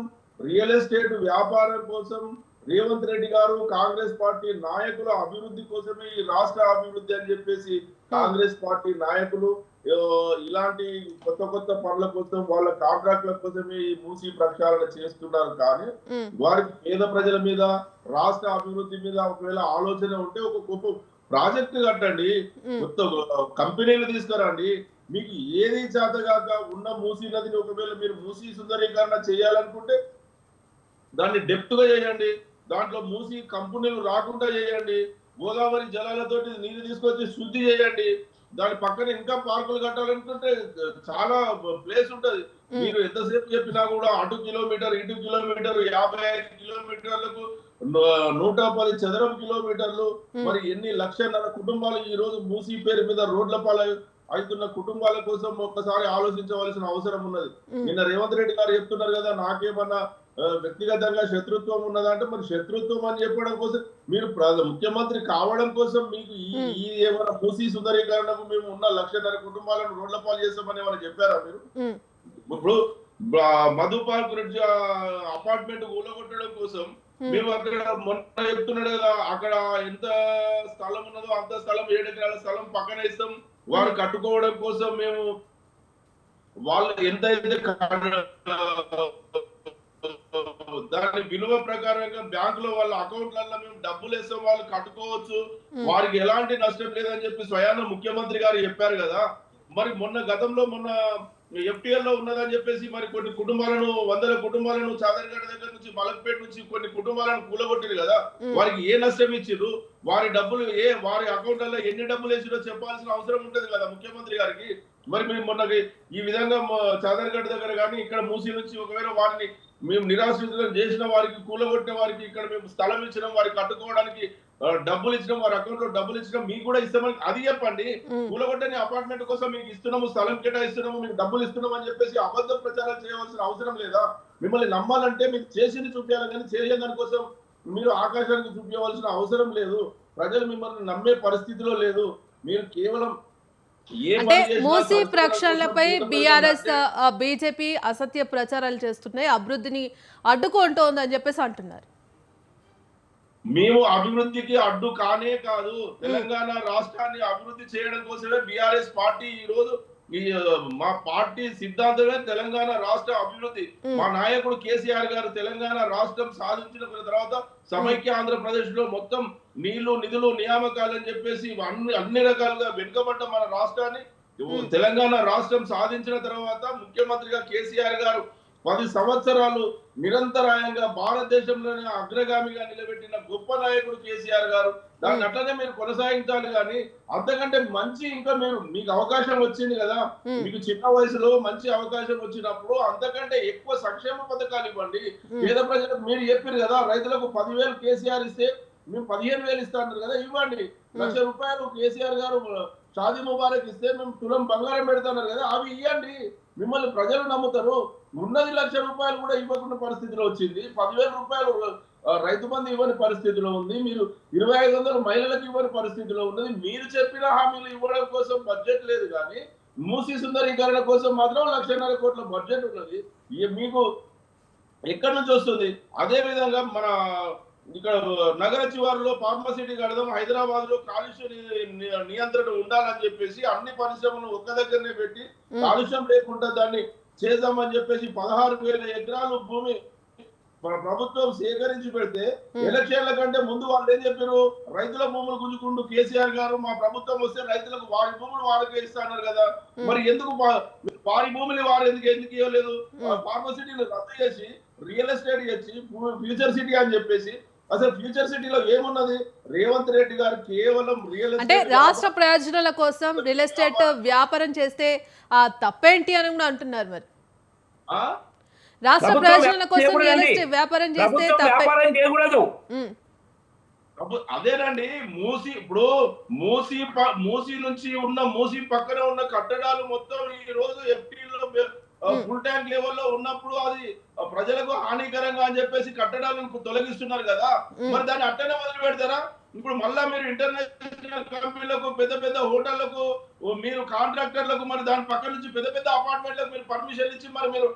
రియల్ ఎస్టేట్ వ్యాపారం కోసం రేవంత్ రెడ్డి గారు, కాంగ్రెస్ పార్టీ నాయకుల అభివృద్ధి కోసమే ఈ రాష్ట్ర అభివృద్ధి అని చెప్పేసి కాంగ్రెస్ పార్టీ నాయకులు ఇలాంటి కొత్త కొత్త పనుల కోసం, వాళ్ళ కాంట్రాక్ట్ల కోసమే ఈ మూసీ ప్రక్షాళన చేస్తున్నారు. కానీ వారికి పేద ప్రజల మీద, రాష్ట్ర అభివృద్ధి మీద ఒకవేళ ఆలోచన ఉంటే ఒక గొప్ప ప్రాజెక్టు కట్టండి, కొత్త కంపెనీలు తీసుకురండి. మీకు ఏది చేతగాక ఉన్న మూసీ నదిని ఒకవేళ మీరు మూసీ సుందరీకరణ చేయాలనుకుంటే దాన్ని డెప్త్ గా చేయండి, దాంట్లో మూసి కంపెనీలు రాకుండా చేయండి, గోదావరి జలాలతోటి నీరు తీసుకొచ్చి శుద్ధి చేయండి. దాని పక్కన ఇంకా పార్కులు కట్టాలనుకుంటే చాలా ప్లేస్ ఉంటది. మీరు ఎంతసేపు చెప్పినా కూడా అటు కిలోమీటర్, ఇటు కిలోమీటర్, 55 కిలోమీటర్లకు 110 చదరపు కిలోమీటర్లు, మరి ఎన్ని 1,50,000 కుటుంబాలు ఈ రోజు మూసీ పేరు మీద రోడ్ల పాలు అవుతున్న కుటుంబాల కోసం ఒక్కసారి ఆలోచించవలసిన అవసరం ఉన్నది. నిన్న రేవంత్ రెడ్డి గారు చెప్తున్నారు కదా, నాకేమన్నా వ్యక్తిగతంగా శత్రుత్వం ఉన్నదంటే, మరి శత్రుత్వం అని చెప్పడం కోసం మీరు ముఖ్యమంత్రి కావడం కోసం మీకు ఈ ఏమైనా మూసీ సుందరీకరణకు మేము ఉన్న 1,50,000 కుటుంబాలను రోడ్ల పాలు చేస్తామని ఏమైనా చెప్పారా మీరు? ఇప్పుడు మధు పార్క్ బ్రిడ్జ్ అపార్ట్మెంట్ కూలగొట్టడం కోసం మేము అక్కడ మొన్న చెప్తున్నాడు కదా, అక్కడ ఎంత స్థలం ఉన్నదో అంత స్థలం 7 ఎకరాల స్థలం పక్కన ఇస్తాం, వారు కట్టుకోవడం కోసం మేము వాళ్ళు ఎంతైతే దాని విలువ ప్రకారంగా బ్యాంకులో వాళ్ళ అకౌంట్లలో మేము డబ్బులు వేస్తాం, వాళ్ళు కట్టుకోవచ్చు, వారికి ఎలాంటి నష్టం లేదని చెప్పి స్వయాన ముఖ్యమంత్రి గారు చెప్పారు కదా. మరి గతంలో FTL లో ఉన్నదని చెప్పేసి మరి కొన్ని కుటుంబాలను, 100 కుటుంబాలను చాదర్గఢ్ దగ్గర నుంచి మలక్పేట నుంచి కొన్ని కుటుంబాలను కూలగొట్టిరు కదా, వారికి ఏ నష్టం ఇచ్చిరు? వారి డబ్బులు వారి అకౌంట్లలో ఎన్ని డబ్బులు వేసిరో చెప్పాల్సిన అవసరం ఉంటది కదా ముఖ్యమంత్రి గారికి. మరి మేము ఈ విధంగా చాదర్గఢ్ దగ్గర కానీ ఇక్కడ మూసీ నుంచి ఒకవేళ వారిని మేము నిరాశ్రితులను చేసిన వారికి, కూలగొట్టిన వారికి ఇక్కడ మేము స్థలం ఇచ్చినాం, వారికి కట్టుకోవడానికి డబ్బులు ఇచ్చినాం, వారి అకౌంట్ లో డబ్బులు ఇచ్చినాం, మీకు కూడా ఇస్తామని అది చెప్పండి. కూలగొట్టని అపార్ట్మెంట్ కోసం మీకు ఇస్తున్నాము, స్థలం కేటాయిస్తున్నాము, మీకు డబ్బులు ఇస్తున్నాం అని చెప్పేసి అబద్ధ ప్రచారం చేయవలసిన అవసరం లేదా? మిమ్మల్ని నమ్మాలంటే మీకు చేసింది చూపించాలి, కానీ చేసే దానికోసం మీరు ఆకాశానికి చూపించవలసిన అవసరం లేదు. ప్రజలు మిమ్మల్ని నమ్మే పరిస్థితిలో లేదు. మీరు కేవలం అంటే మూసీ ప్రక్షాళనపై బీఆర్ఎస్ బీజేపీ అసత్య ప్రచారాలు చేస్తున్నాయి, అభివృద్ధిని అడ్డుకుంటోందని చెప్పేసి అంటున్నారు. మేము అభివృద్ధికి అడ్డు కానే కాదు. తెలంగాణ రాష్ట్రాన్ని అభివృద్ధి చేయడం కోసమే బీఆర్ఎస్ పార్టీ ఈ రోజు మా పార్టీ సిద్ధాంతమే తెలంగాణ రాష్ట్ర అభివృద్ధి. మా నాయకుడు కేసీఆర్ గారు తెలంగాణ రాష్ట్రం సాధించిన తర్వాత సమైక్య ఆంధ్రప్రదేశ్ లో మొత్తం నీళ్లు, నిధులు, నియామకాలు అని చెప్పేసి అన్ని రకాలుగా వెనుకబడ్డ మన రాష్ట్రాన్ని తెలంగాణ రాష్ట్రం సాధించిన తర్వాత ముఖ్యమంత్రిగా కేసీఆర్ గారు 10 సంవత్సరాలు నిరంతరాయంగా భారతదేశంలోనే అగ్రగామిగా నిలబెట్టిన గొప్ప నాయకుడు కేసీఆర్ గారు. దాన్ని అట్లనే మీరు కొనసాగించాలి, కానీ అంతకంటే మంచి ఇంకా మీకు అవకాశం వచ్చింది కదా, మీకు చిన్న వయసులో మంచి అవకాశం వచ్చినప్పుడు అంతకంటే ఎక్కువ సంక్షేమ పథకాలు ఇవ్వండి. పేద ప్రజలకు మీరు చెప్పారు కదా, రైతులకు 10,000 కేసీఆర్ ఇస్తే మేము 15,000 ఇస్తా అన్నారు కదా, ఇవ్వండి. ₹1,00,000 కేసీఆర్ గారు షాదీ ముబారక్ ఇస్తే మేము తులం బంగారం పెడతాన్నారు కదా, అవి ఇవ్వండి. మిమ్మల్ని ప్రజలు నమ్ముతారు. ఉన్నది ₹1,00,000 కూడా ఇవ్వకుండా పరిస్థితిలో వచ్చింది. 10,000 రూపాయలు రైతు బంధు ఇవ్వని పరిస్థితిలో ఉంది. మీరు 2,500 మహిళలకు ఇవ్వని పరిస్థితిలో ఉన్నది. మీరు చెప్పిన హామీలు ఇవ్వడం కోసం బడ్జెట్ లేదు, కానీ మూసీ సుందరీకరణ కోసం మాత్రం 1,50,000 కోట్ల బడ్జెట్ ఉన్నది. మీకు ఎక్కడి నుంచి వస్తుంది? అదే విధంగా మన ఇక్కడ నగర చివరిలో ఫార్మసిటీ కడదాం, హైదరాబాద్ లో కాలుష్య నియంత్రణ ఉండాలని చెప్పేసి అన్ని పరిశ్రమలు ఒక్క దగ్గరనే పెట్టి కాలుష్యం లేకుండా దాన్ని చేద్దామని చెప్పేసి 16,000 ఎకరాలు భూమి ప్రభుత్వం సేకరించి పెడితే ఎలక్షన్ల కంటే ముందు వాళ్ళు ఏం చెప్పారు? రైతుల భూములు గుంజుకుంటూ కేసీఆర్ గారు మా ప్రభుత్వం వస్తే రైతులకు వారి భూములు వారికే ఇస్తున్నారు కదా, మరి ఎందుకు వారి భూములు వారు ఎందుకు ఇవ్వలేదు? ఫార్మసిటీలు రద్దు చేసి రియల్ ఎస్టేట్ చేసి ఫ్యూచర్ సిటీ అని చెప్పేసి, అసలు ఫ్యూచర్ సిటీలో ఏమున్నది? రేవంత్ రెడ్డి గారు కేవలం రియల్ అంటే రాష్ట్ర ప్రయోజనాల కోసం రియల్ ఎస్టేట్ వ్యాపారం చేస్తే తప్పేంటి అని కూడా అంటున్నారు. మరి రాష్ట్ర ప్రయోజనాల కోసం రియల్ ఎస్టేట్ వ్యాపారం చేస్తే వ్యాపారం చేయకూడదు. అదేనండి, ఇప్పుడు మూసీ నుంచి ఉన్న మూసీ పక్కన ఉన్న కట్టడాలు మొత్తం ఈ రోజు ఎఫ్టీలో ఫుల్ ట్యాంక్ లెవెల్లో ఉన్నప్పుడు అది ప్రజలకు హానికరంగా అని చెప్పేసి కట్టడాలను తొలగిస్తున్నారు కదా, మరి దాన్ని అట్టనే వదిలి పెడతారా? ఇప్పుడు మళ్ళా మీరు ఇంటర్నేషనల్ కంపెనీలకు, పెద్ద పెద్ద హోటళ్లకు, మీరు కాంట్రాక్టర్లకు, మరి దాని పక్క నుంచి పెద్ద పెద్ద అపార్ట్మెంట్లకు మీరు పర్మిషన్ ఇచ్చి మరి మీరు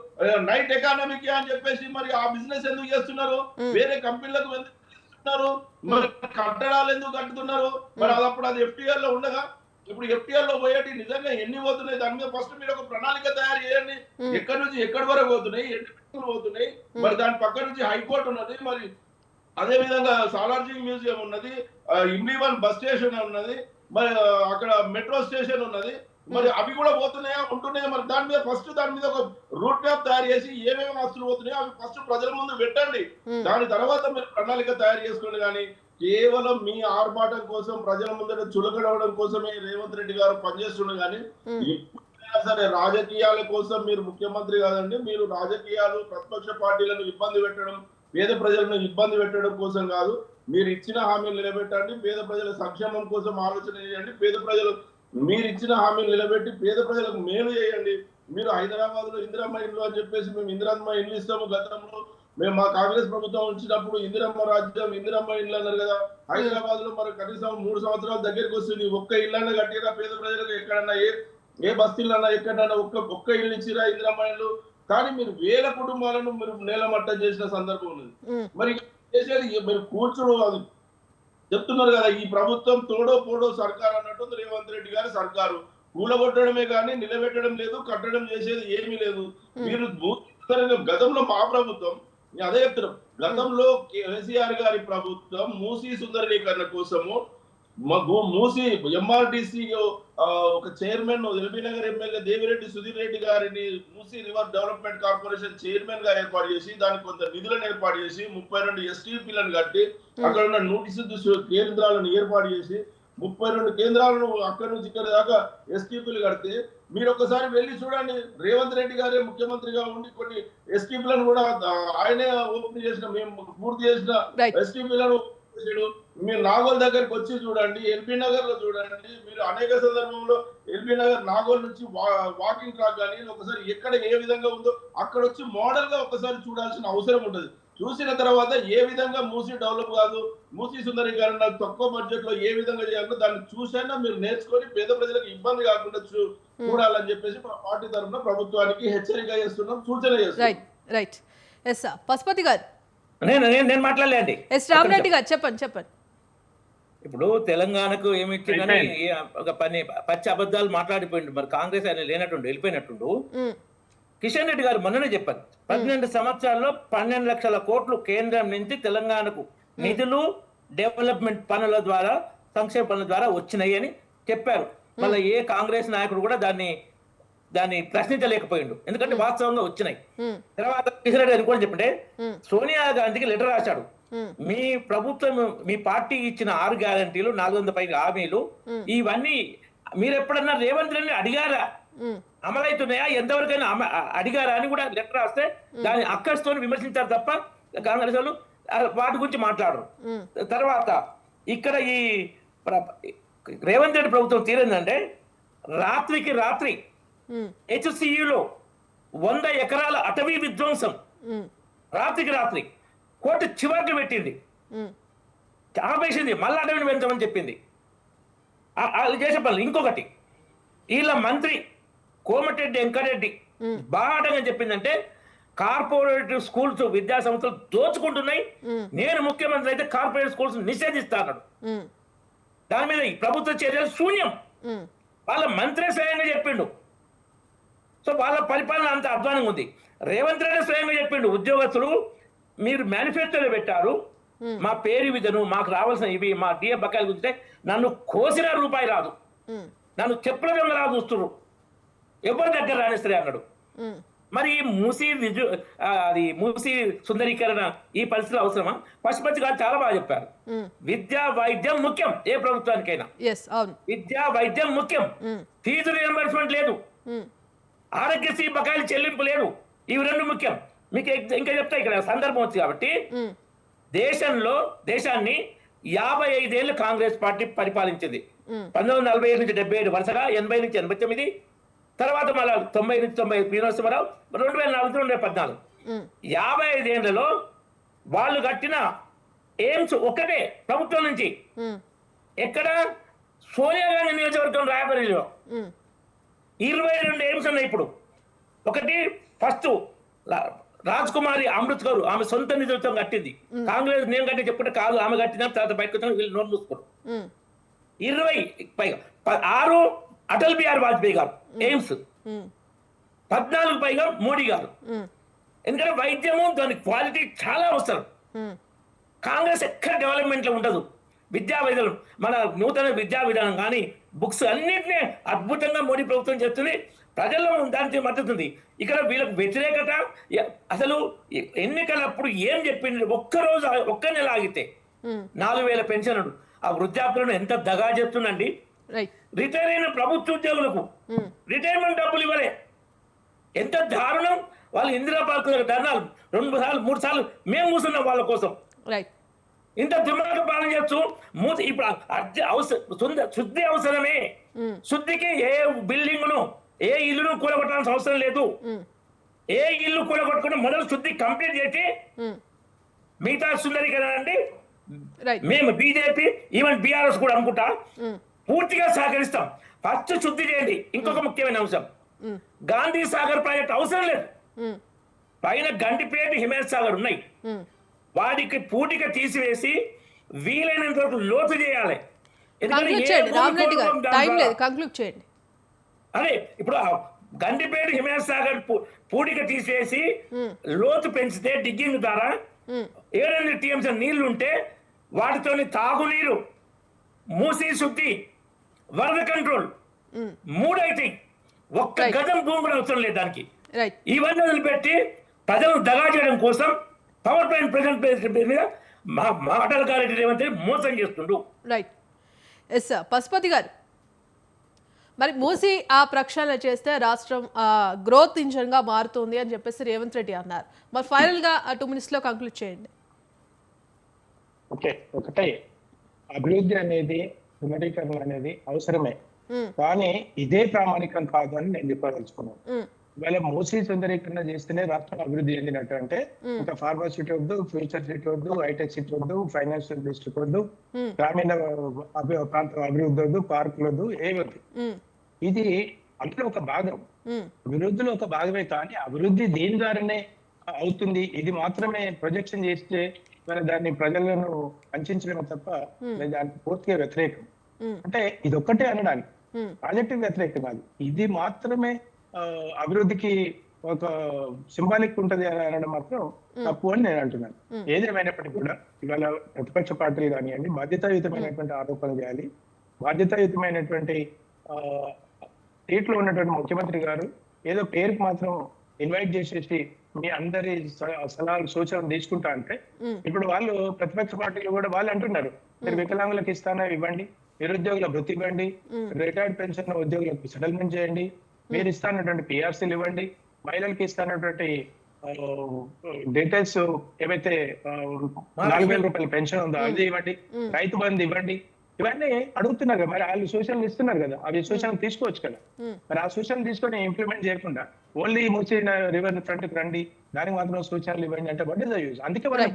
నైట్ ఎకానమీకి అని చెప్పేసి మరి ఆ బిజినెస్ ఎందుకు చేస్తున్నారు? వేరే కంపెనీలకు ఎందుకు చేస్తున్నారు? మరి కట్టడాలు ఎందుకు కట్టుతున్నారు? మరి అప్పుడు అది ఎఫ్టీఆర్ లో ఉండగా ఇప్పుడు ఎఫ్టీఆర్ లో పోయేటి నిజంగా ఎన్ని పోతున్నాయి? దాని మీద ఫస్ట్ మీరు ఒక ప్రణాళిక తయారు చేయండి. ఎక్కడి నుంచి ఎక్కడి వరకు పోతున్నాయి, ఎన్ని పోతున్నాయి? మరి దాని పక్క నుంచి హైకోర్టు ఉన్నది, మరి అదే విధంగా సాలార్జీ మ్యూజియం ఉన్నది, ఇండివన్ బస్ స్టేషన్ ఉన్నది, మరి అక్కడ మెట్రో స్టేషన్ ఉన్నది, మరి అవి కూడా పోతున్నాయా ఉంటున్నాయా? మరి దాని మీద ఒక రూట్ మ్యాప్ తయారు చేసి ఏమేమి ఆస్తులు పోతున్నాయో అవి ఫస్ట్ ప్రజల ముందు పెట్టండి. దాని తర్వాత మీరు ప్రణాళిక తయారు చేసుకోండి. కానీ కేవలం మీ ఆర్భాటం కోసం, ప్రజల ముందర చులకడవడం కోసమే రేవంత్ రెడ్డి గారు పనిచేస్తుండే. కానీ సరే, రాజకీయాల కోసం మీరు ముఖ్యమంత్రి కాదండి. మీరు రాజకీయాలు, ప్రతిపక్ష పార్టీలను ఇబ్బంది పెట్టడం, పేద ప్రజలను ఇబ్బంది పెట్టడం కోసం కాదు. మీరు ఇచ్చిన హామీలు నిలబెట్టండి. పేద ప్రజల సంక్షేమం కోసం ఆలోచన చేయండి. మీరు ఇచ్చిన హామీలు నిలబెట్టి పేద ప్రజలకు మేలు చేయండి. మీరు హైదరాబాద్ లో ఇందిరమ్మ ఇల్లు అని చెప్పేసి మేము ఇందిరమ్మ ఇల్లు ఇస్తాము, గతంలో మేము మా కాంగ్రెస్ ప్రభుత్వం వచ్చినప్పుడు ఇందిరమ్మ రాజ్యం, ఇందిరమ్మ ఇల్లు అన్నారు కదా. హైదరాబాద్ లో మరి కనీసం 3 సంవత్సరాల దగ్గరికి వస్తుంది. ఒక్క ఇల్లన్నా కట్టిరా పేద ప్రజలకు? ఎక్కడన్నా ఏ బస్తీలన్నా ఎక్కడన్నా ఒక్క ఇల్లు ఇచ్చిరా ఇందిరమ్మ ఇల్లు? కానీ మీరు వేల కుటుంబాలను మీరు నేలమట్టం చేసిన సందర్భం ఉన్నది. మరి చేసేది మీరు కూర్చుడు అది చెప్తున్నారు కదా, ఈ ప్రభుత్వం తోడో పోడో సర్కార్ అన్నట్టు రేవంత్ రెడ్డి గారి సర్కారు. కూలగొట్టడమే కానీ నిలబెట్టడం లేదు, కట్టడం చేసేది ఏమీ లేదు. మీరు గతంలో మా ప్రభుత్వం అదే చెప్తున్నాం, గతంలో కేసీఆర్ గారి ప్రభుత్వం మూసీ సుందరీకరణ కోసము మూసీ ఎంఆర్టీసీ ఒక chairman LB Nagar MLA Devireddy Sudheer Reddy గారిని Musi river development corporation chairman గా ఏర్పాటు చేసి దానికి కొంత నిధులను ఏర్పాటు చేసి 32 STPలను కట్టి అక్కడ ఉన్న నోటీసు కేంద్రాలను ఏర్పాటు చేసి 32 కేంద్రాలను అక్కడి నుంచి ఇక్కడ దాకా STPలు కడితే మీరు ఒకసారి వెళ్ళి చూడండి. రేవంత్ రెడ్డి గారే ముఖ్యమంత్రిగా ఉండి కొన్ని STPలను కూడా ఆయనే ఓపెన్ చేసిన, మేము పూర్తి చేసిన STPలను మీరు నాగోల్ దగ్గరికి వచ్చి చూడండి, ఎల్బీ నగర్ లో చూడండి. మీరు అనేక సందర్భంలో ఎల్బీ నగర్ నాగోల్ నుంచి వాకింగ్ ట్రాక్ కానీ ఒకసారి ఎక్కడ ఏ విధంగా ఉందో అక్కడ వచ్చి మోడల్ గా ఒకసారి చూడాల్సిన అవసరం ఉంటుంది. చూసిన తర్వాత ఏ విధంగా మూసీ డెవలప్ కాదు, మూసీ సుందరీకరణ తక్కువ బడ్జెట్ లో ఏ విధంగా చేయాలో దాన్ని చూసైనా మీరు నేర్చుకొని పేద ప్రజలకు ఇబ్బంది కాకుండా చూడాలని చెప్పేసి మా పార్టీ తరఫున ప్రభుత్వానికి హెచ్చరిక చేస్తున్నాం, సూచన చేస్తున్నాం. Right right. ఎస్ పశుపతి గారు. నేను మాట్లాడలేండి. ఎస్ రామరెడ్డి గారు చెప్పండి. ఇప్పుడు తెలంగాణకు ఏమి ఇచ్చి కానీ ఒక పచ్చి అబద్ధాలు మాట్లాడిపోయిండు. మరి కాంగ్రెస్ ఆయన లేనట్టుండు, వెళ్ళిపోయినట్టుండు. కిషన్ రెడ్డి గారు మొన్ననే చెప్పారు, 12 సంవత్సరాల్లో 12 లక్షల కోట్లు కేంద్రం నుంచి తెలంగాణకు నిధులు డెవలప్మెంట్ పనుల ద్వారా, సంక్షేమ పనుల ద్వారా వచ్చినాయి అని చెప్పారు. మళ్ళీ ఏ కాంగ్రెస్ నాయకుడు కూడా దాన్ని ప్రశ్నించలేకపోయిండు, ఎందుకంటే వాస్తవంగా వచ్చినాయి. తర్వాత కిషన్ రెడ్డి గారు కూడా చెప్పంటే సోనియా గాంధీకి లెటర్ రాశాడు, మీ ప్రభుత్వం మీ పార్టీ ఇచ్చిన 6 గ్యారంటీలు 400 పైగా హామీలు ఇవన్నీ మీరు ఎప్పుడన్నా రేవంత్ రెడ్డిని అడిగారా, అమలవుతున్నాయా, ఎంతవరకైనా అడిగారా అని కూడా లెటర్ రాస్తే దాని అక్కస్తో విమర్శించారు తప్ప కాంగ్రెస్ వాళ్ళు వాటి గురించి మాట్లాడరు. తర్వాత ఇక్కడ ఈ రేవంత్ రెడ్డి ప్రభుత్వం తీరిందంటే రాత్రికి రాత్రి HCUలో 100 ఎకరాల అటవీ విధ్వంసం రాత్రికి రాత్రి కోర్టు చివరికి పెట్టింది, ఆపేసింది, మళ్ళీ అటవీని పెంచమని చెప్పింది. వాళ్ళు చేసే పనులు. ఇంకొకటి వీళ్ళ మంత్రి కోమటిరెడ్డి వెంకటరెడ్డి బాటంగా చెప్పిందంటే కార్పొరేటివ్ స్కూల్స్ విద్యా సంస్థలు దోచుకుంటున్నాయి, నేను ముఖ్యమంత్రి అయితే కార్పొరేట్ స్కూల్స్ నిషేధిస్తాను. దాని మీద ఈ ప్రభుత్వ చర్యలు శూన్యం. వాళ్ళ మంత్రి స్వయంగా చెప్పిండు. సో వాళ్ళ పరిపాలన అంత అధ్వానంగా ఉంది. రేవంత్ రెడ్డి స్వయంగా చెప్పిండు, ఉద్యోగస్తులు మీరు మేనిఫెస్టోలో పెట్టారు, మా పేరు విధను మాకు రావాల్సిన ఇవి మా డిఏ బకాయిలు గుంటే నన్ను కోసిన రూపాయి రాదు, నన్ను చెప్పుల దొంగలా చూస్తున్నారు, ఎవరి దగ్గర రాణిస్తారు అన్నాడు. మరి మూసీ సుందరీకరణ ఈ పరిస్థితులు అవసరమా? పశుపతి గారు చాలా బాగా చెప్పారు, విద్యా వైద్యం ముఖ్యం ఏ ప్రభుత్వానికైనా. విద్యా వైద్యం ముఖ్యం, ఫీజు రియంబర్స్మెంట్ లేదు, ఆరోగ్యశ్రీ బకాయిలు చెల్లింపు లేదు, ఇవి 2 ముఖ్యం. మీకు ఇంకా చెప్తా, ఇక్కడ సందర్భం వచ్చి కాబట్టి దేశాన్ని 55 ఏళ్ళు కాంగ్రెస్ పార్టీ పరిపాలించింది. 1947 నుంచి 77 వరుసగా, 80 నుంచి 89, తర్వాత మళ్ళీ 90 నుంచి 90 శ్రీనివాసరావు, 2004 నుంచి 2014. 55 ఏళ్లలో వాళ్ళు కట్టిన ఎయిమ్స్ ఒక్కటే ప్రభుత్వం నుంచి. ఎక్కడ? సోనియా గాంధీ నియోజకవర్గం రాయబరేలీలో 22 ఎయిమ్స్ ఉన్నాయి ఇప్పుడు. ఒకటి ఫస్ట్ రాజ్ కుమారి అమృత్ గారు ఆమె సొంత నిధులతో కట్టింది. కాంగ్రెస్ నేను కట్టి చెప్పుకుంటే కాదు, ఆమె కట్టిన తర్వాత బయటకు వచ్చాను, వీళ్ళు నోట్ మూసుకోరు. 20 పైగా 6 అటల్ బిహారీ వాజ్పేయి గారు ఎయిమ్స్, 14 పైగా మోడీ గారు. ఎందుకంటే వైద్యము దాని క్వాలిటీ చాలా అవసరం. కాంగ్రెస్ ఎక్కడ డెవలప్మెంట్ లో ఉండదు. విద్యా వైద్యం మన నూతన విద్యా విధానం కానీ బుక్స్ అన్నింటినీ అద్భుతంగా మోడీ ప్రభుత్వం చేస్తుంది, ప్రజల్లో దానికి మద్దతు ఉంది. ఇక్కడ వీళ్ళకి వ్యతిరేకత. అసలు ఎన్నికలప్పుడు ఏం చెప్పింది, ఒక్క నెల ఆగితే 4,000 పెన్షన్, ఆ వృద్ధాప్యులను ఎంత దగా చెప్తుందండి. రిటైర్ అయిన ప్రభుత్వ ఉద్యోగులకు రిటైర్మెంట్ డబ్బులు ఇవ్వలే, ఎంత దారుణం. వాళ్ళు ఇందిరా పార్క్ ధర్నాలు 2 సార్లు 3 సార్లు మేము కూర్చున్నాం వాళ్ళ కోసం. ఇంత దిమాగ పాలన చేస్తూ ఇప్పుడు శుద్ధి అవసరమే. శుద్ధికి ఏ బిల్డింగ్ను ఏ ఇల్లును కూలగొట్టాల్సిన అవసరం లేదు. ఏ ఇల్లు కూలగొట్టుకుంటే మొదలు శుద్ధి కంప్లీట్ చేసి మిగతా సుందరీకరణ అండి. మేము బీజేపీ ఈవెన్ బీఆర్ఎస్ కూడా అనుకుంటా పూర్తిగా సహకరిస్తాం. ఫస్ట్ శుద్ధి చేయండి. ఇంకొక ముఖ్యమైన అంశం, గాంధీ సాగర్ ప్రాజెక్ట్ అవసరం లేదు. పైన గండిపేట హిమేష్ సాగర్ ఉన్నాయి, వాటికి పూటిగా తీసివేసి వీలైనంత వరకు లోతు చేయాలి. అదే ఇప్పుడు గండిపేట హిమేష్ సాగర్ పూటిగా తీసివేసి లోతు పెంచితే డిగ్గింగ్ ద్వారా 700 TMS నీళ్లు ఉంటే వాటితో తాగునీరు, మూసీ శుద్ధి, వరద కంట్రోల్ 3 అయితే ఒక్క గజం భూమి కూడా అవసరం లేదు దానికి. ఇవన్నీ వదిలిపెట్టి ప్రజలను దగా చేయడం కోసం పవర్ ప్లాంట్ ప్రెజెంట్ మీద మాటల గారెడ్డి రేవంత్ రెడ్డి మోసం చేస్తుండ్రు. రైట్. ఎస్ పశుపతి గారు, మరి మూసి ఆ ప్రక్షాళన చేస్తే రాష్ట్రం గ్రోత్ ఇంజన్ గా మారుతుంది అని చెప్పేసి రేవంత్ రెడ్డి అన్నారు. మరి ఫైనల్ గా 2 minutes లో కంక్లూడ్ చేయండి. ఓకే, ఒకటే అభివృద్ధి అనేది పునరీకరణ అనేది అవసరమే, ఉమ్, కానీ ఇదే ప్రామాణికం కాదు అని నేను చెప్పదలుచుకున్నాను. ఉమ్, ఇవాళ మూసీ సుందరీకరణ చేస్తేనే రాష్ట్రం అభివృద్ధి చెందినట్టు అంటే ఒక ఫార్మసిటీ వద్దు, ఫ్యూచర్ సిటీ వద్దు, హైటెక్ సిటీ వద్దు, ఫైనాన్షియల్ డిస్ట్రిక్ట్ వద్దు, ఉమ్, గ్రామీణ ప్రాంతం అభివృద్ధి వద్దు, పార్కులు వద్దు, ఏమి వద్దు. ఉమ్, ఇది అందులో ఒక భాగం, ఉమ్, అభివృద్ధిలో ఒక భాగమే. కానీ అభివృద్ధి దీని ద్వారానే అవుతుంది, ఇది మాత్రమే ప్రొజెక్షన్ చేస్తే మరి దాన్ని ప్రజలను వంచడమే తప్ప నేను దానికి పూర్తిగా వ్యతిరేకం. ఉమ్, అంటే ఇది ఒక్కటే అనడానికి ఉమ్, ప్రాజెక్టు వ్యతిరేకం కాదు, ఇది మాత్రమే అభివృద్ధికి ఒక సింబాలిక్ ఉంటది అని అనడం మాత్రం తప్పు అని నేను అంటున్నాను. ఏదేమైనప్పటికీ కూడా ఇవాళ ప్రతిపక్ష పార్టీలు కానివ్వండి బాధ్యతాయుతమైనటువంటి ఆరోపణలు చేయాలి. బాధ్యతాయుతమైనటువంటి సీట్లో ఉన్నటువంటి ముఖ్యమంత్రి గారు ఏదో పేరుకు మాత్రం ఇన్వైట్ చేసేసి మీ అందరి సలహాలు సూచనలు తీసుకుంటా అంటే ఇప్పుడు వాళ్ళు ప్రతిపక్ష పార్టీలు కూడా వాళ్ళు అంటున్నారు మీరు వికలాంగులకు ఇస్తానా ఇవ్వండి, నిరుద్యోగుల వృత్తి ఇవ్వండి, రిటైర్డ్ పెన్షన్ ఉద్యోగులకు సెటిల్మెంట్ చేయండి, మీరు ఇస్తానటువంటి పిఆర్సీలు ఇవ్వండి, మహిళలకి ఇస్తానటువంటి డీటెయిల్స్ ఏవైతే 4,000 రూపాయల పెన్షన్ ఉందో అది ఇవ్వండి, రైతు బంధు ఇవ్వండి, ఇవన్నీ అడుగుతున్నారు కదా. మరి వాళ్ళు సూచనలు ఇస్తున్నారు కదా, అవి సూచనలు తీసుకోవచ్చు కదా. మరి ఆ సూచనలు తీసుకొని ఇంప్లిమెంట్ చేయకుండా ఓన్లీ మూసి రివర్ ఫ్రంట్ రండి దానికి మాత్రం సూచనలు ఇవ్వండి అంటే వాట్ ఇస్ ద యూజ్? అందుకే మన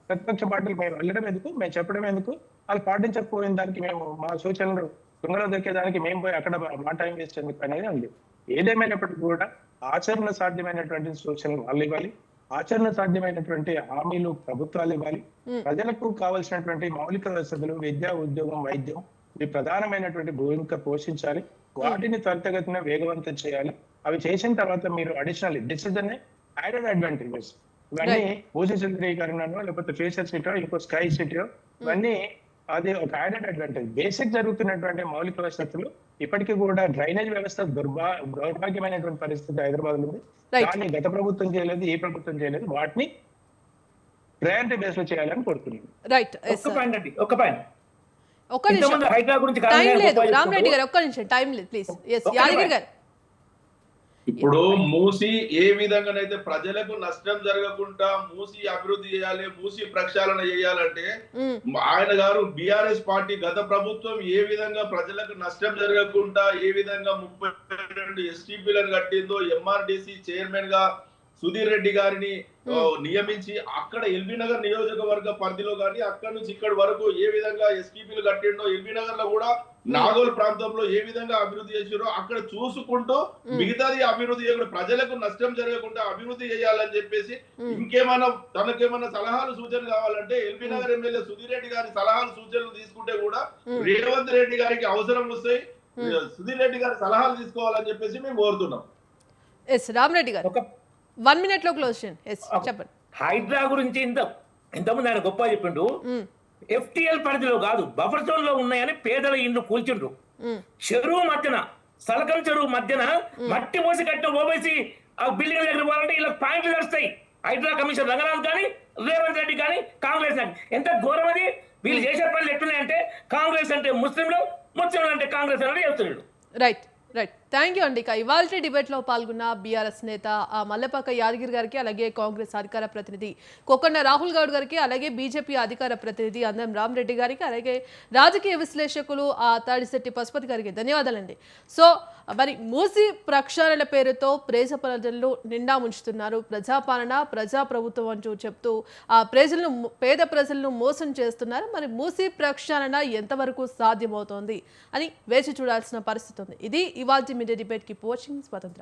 ప్రతిపక్ష పార్టీలు మేము వెళ్ళడం ఎందుకు, మేము చెప్పడం ఎందుకు, వాళ్ళు పాటించకపోయిన దానికి మేము మా సూచనలు దొంగలో దొరికేదానికి మేము పోయి అక్కడ మా టైం వేస్ట్ ఎందుకు అనేది ఉంది. ఏదేమైనప్పటికీ కూడా ఆచరణ సాధ్యమైనటువంటి సూచనలు వాళ్ళు ఇవ్వాలి, ఆచరణ సాధ్యమైనటువంటి హామీలు ప్రభుత్వాలు ఇవ్వాలి, ప్రజలకు కావాల్సినటువంటి మౌలిక వసతులు విద్య, ఉద్యోగం, వైద్యం ఇవి ప్రధానమైనటువంటి భూమిక పోషించాలి. వాటిని త్వరితగతిన వేగవంతం చేయాలి. అవి చేసిన తర్వాత మీరు additional this is added advantages ఇవన్నీ భూసి సుందరీకరణను లేకపోతే ఫ్యూచర్ సిటీ ఇంకో స్కై సిటీ ఇవన్నీ అది ఒక యాడెడ్ అడ్వాంటేజ్. బేసిక్ జరుగుతున్నటువంటి మౌలిక వసతులు ఇప్పటికీ కూడా డ్రైనేజ్ వ్యవస్థ దౌర్భాగ్యమైనటువంటి పరిస్థితి హైదరాబాద్ లో ఉంది. దాన్ని గత ప్రభుత్వం చేయలేదు, ఈ ప్రభుత్వం చేయలేదు, వాటిని ప్రయారిటీ బేస్ లో చేయాలని కోరుతున్నాను. రైట్. ఒక పాయింట్ ఒక్క నిమిషం, హైదరాబాద్ గురించి టైం లేదు రామరెడ్డి గారు, ఒక్క నిమిషం టైం లేదు ప్లీజ్. యాదగిరి గారు ఇప్పుడు మూసి ఏ విధంగానైతే ప్రజలకు నష్టం జరగకుండా మూసి అభివృద్ధి చేయాలి, మూసి ప్రక్షాళన చేయాలంటే ఆయన గారు బీఆర్ఎస్ పార్టీ గత ప్రభుత్వం ఏ విధంగా ప్రజలకు నష్టం జరగకుండా ఏ విధంగా 32 ఎస్టీపీలను కట్టిందో, ఎంఆర్డిసి చైర్మన్ గా సుధీర్ రెడ్డి గారిని నియమించి అక్కడ ఎల్బీ నగర్ నియోజకవర్గ పరిధిలో కానీ అక్కడ నుంచి ఇక్కడ వరకు ఏ విధంగా ఎస్టీపీలు కట్టిండో, ఎల్బీ నగర్ లో కూడా నాగోల్ ప్రాంతంలో ఏ విధంగా అభివృద్ధి చేసారో అక్కడ చూసుకుంటూ మిగతాది అభివృద్ధి చేయకుండా ప్రజలకు నష్టం జరగకుండా అభివృద్ధి చేయాలని చెప్పేసి ఇంకేమైనా తనకేమైనా సలహాలు సూచనలు కావాలంటే ఎల్బీ నగర్ ఎమ్మెల్యే సుధీర్ రెడ్డి గారి సలహాలు సూచనలు తీసుకుంటే కూడా రేవంత్ రెడ్డి గారికి అవసరం వస్తాయి, సుధీర్ రెడ్డి గారి సలహాలు తీసుకోవాలని చెప్పేసి మేము కోరుతున్నాం. ఎస్ రామరెడ్డి గారు 1 minute లో క్లోజ్ చేయండి. ఎస్ చెప్పండి. హైడ్రా గురించి ఇంతకుముందు ఆయన గొప్ప చెప్పిండు. FTL పరిధిలో కాదు బఫర్ జోన్ లో ఉన్నాయని పేదల ఇండ్లు కూల్చిండ్రు. చెరువు మధ్యన సలకం చెరువు మధ్యన మట్టి పోసి కట్టిన ఓబైసీ ఆ బిల్డింగ్ దగ్గర పోవాలంటే ఇలా పాయింట్లు నడుస్తాయి. హైడ్రా కమిషన్ రంగనాథ్ కానీ రేవంత్ రెడ్డి కానీ కాంగ్రెస్ కానీ ఎంత ఘోరం అది. వీళ్ళు చేసే పనులు ఎట్లున్నాయంటే కాంగ్రెస్ అంటే ముస్లింలు అంటే కాంగ్రెస్ అని చెప్తున్నాడు. రైట్ రైట్, థ్యాంక్ యూ అండి. ఇక ఇవాళ డిబేట్లో పాల్గొన్న బీఆర్ఎస్ నేత మల్లెపాక యాదగిరి గారికి, అలాగే కాంగ్రెస్ అధికార ప్రతినిధి కొకొండ రాహుల్ గౌడ్ గారికి, అలాగే బీజేపీ అధికార ప్రతినిధి అందం రామరెడ్డి గారికి, అలాగే రాజకీయ విశ్లేషకులు తాడిశెట్టి పశుపతి గారికి ధన్యవాదాలండి. సో మరి మూసి ప్రక్షాళన పేరుతో పేద ప్రజలను నిండా ముంచుతున్నారు. ప్రజాపాలన ప్రజాప్రభుత్వం అంటూ చెప్తూ పేద ప్రజలను మోసం చేస్తున్నారు. మరి మూసి ప్రక్షాళన ఎంతవరకు సాధ్యమవుతోంది అని వేచి చూడాల్సిన పరిస్థితి ఉంది. ఇది ఇవాల్టి మీడియా డిబేట్. కీప్ వాచింగ్ స్వతంత్ర.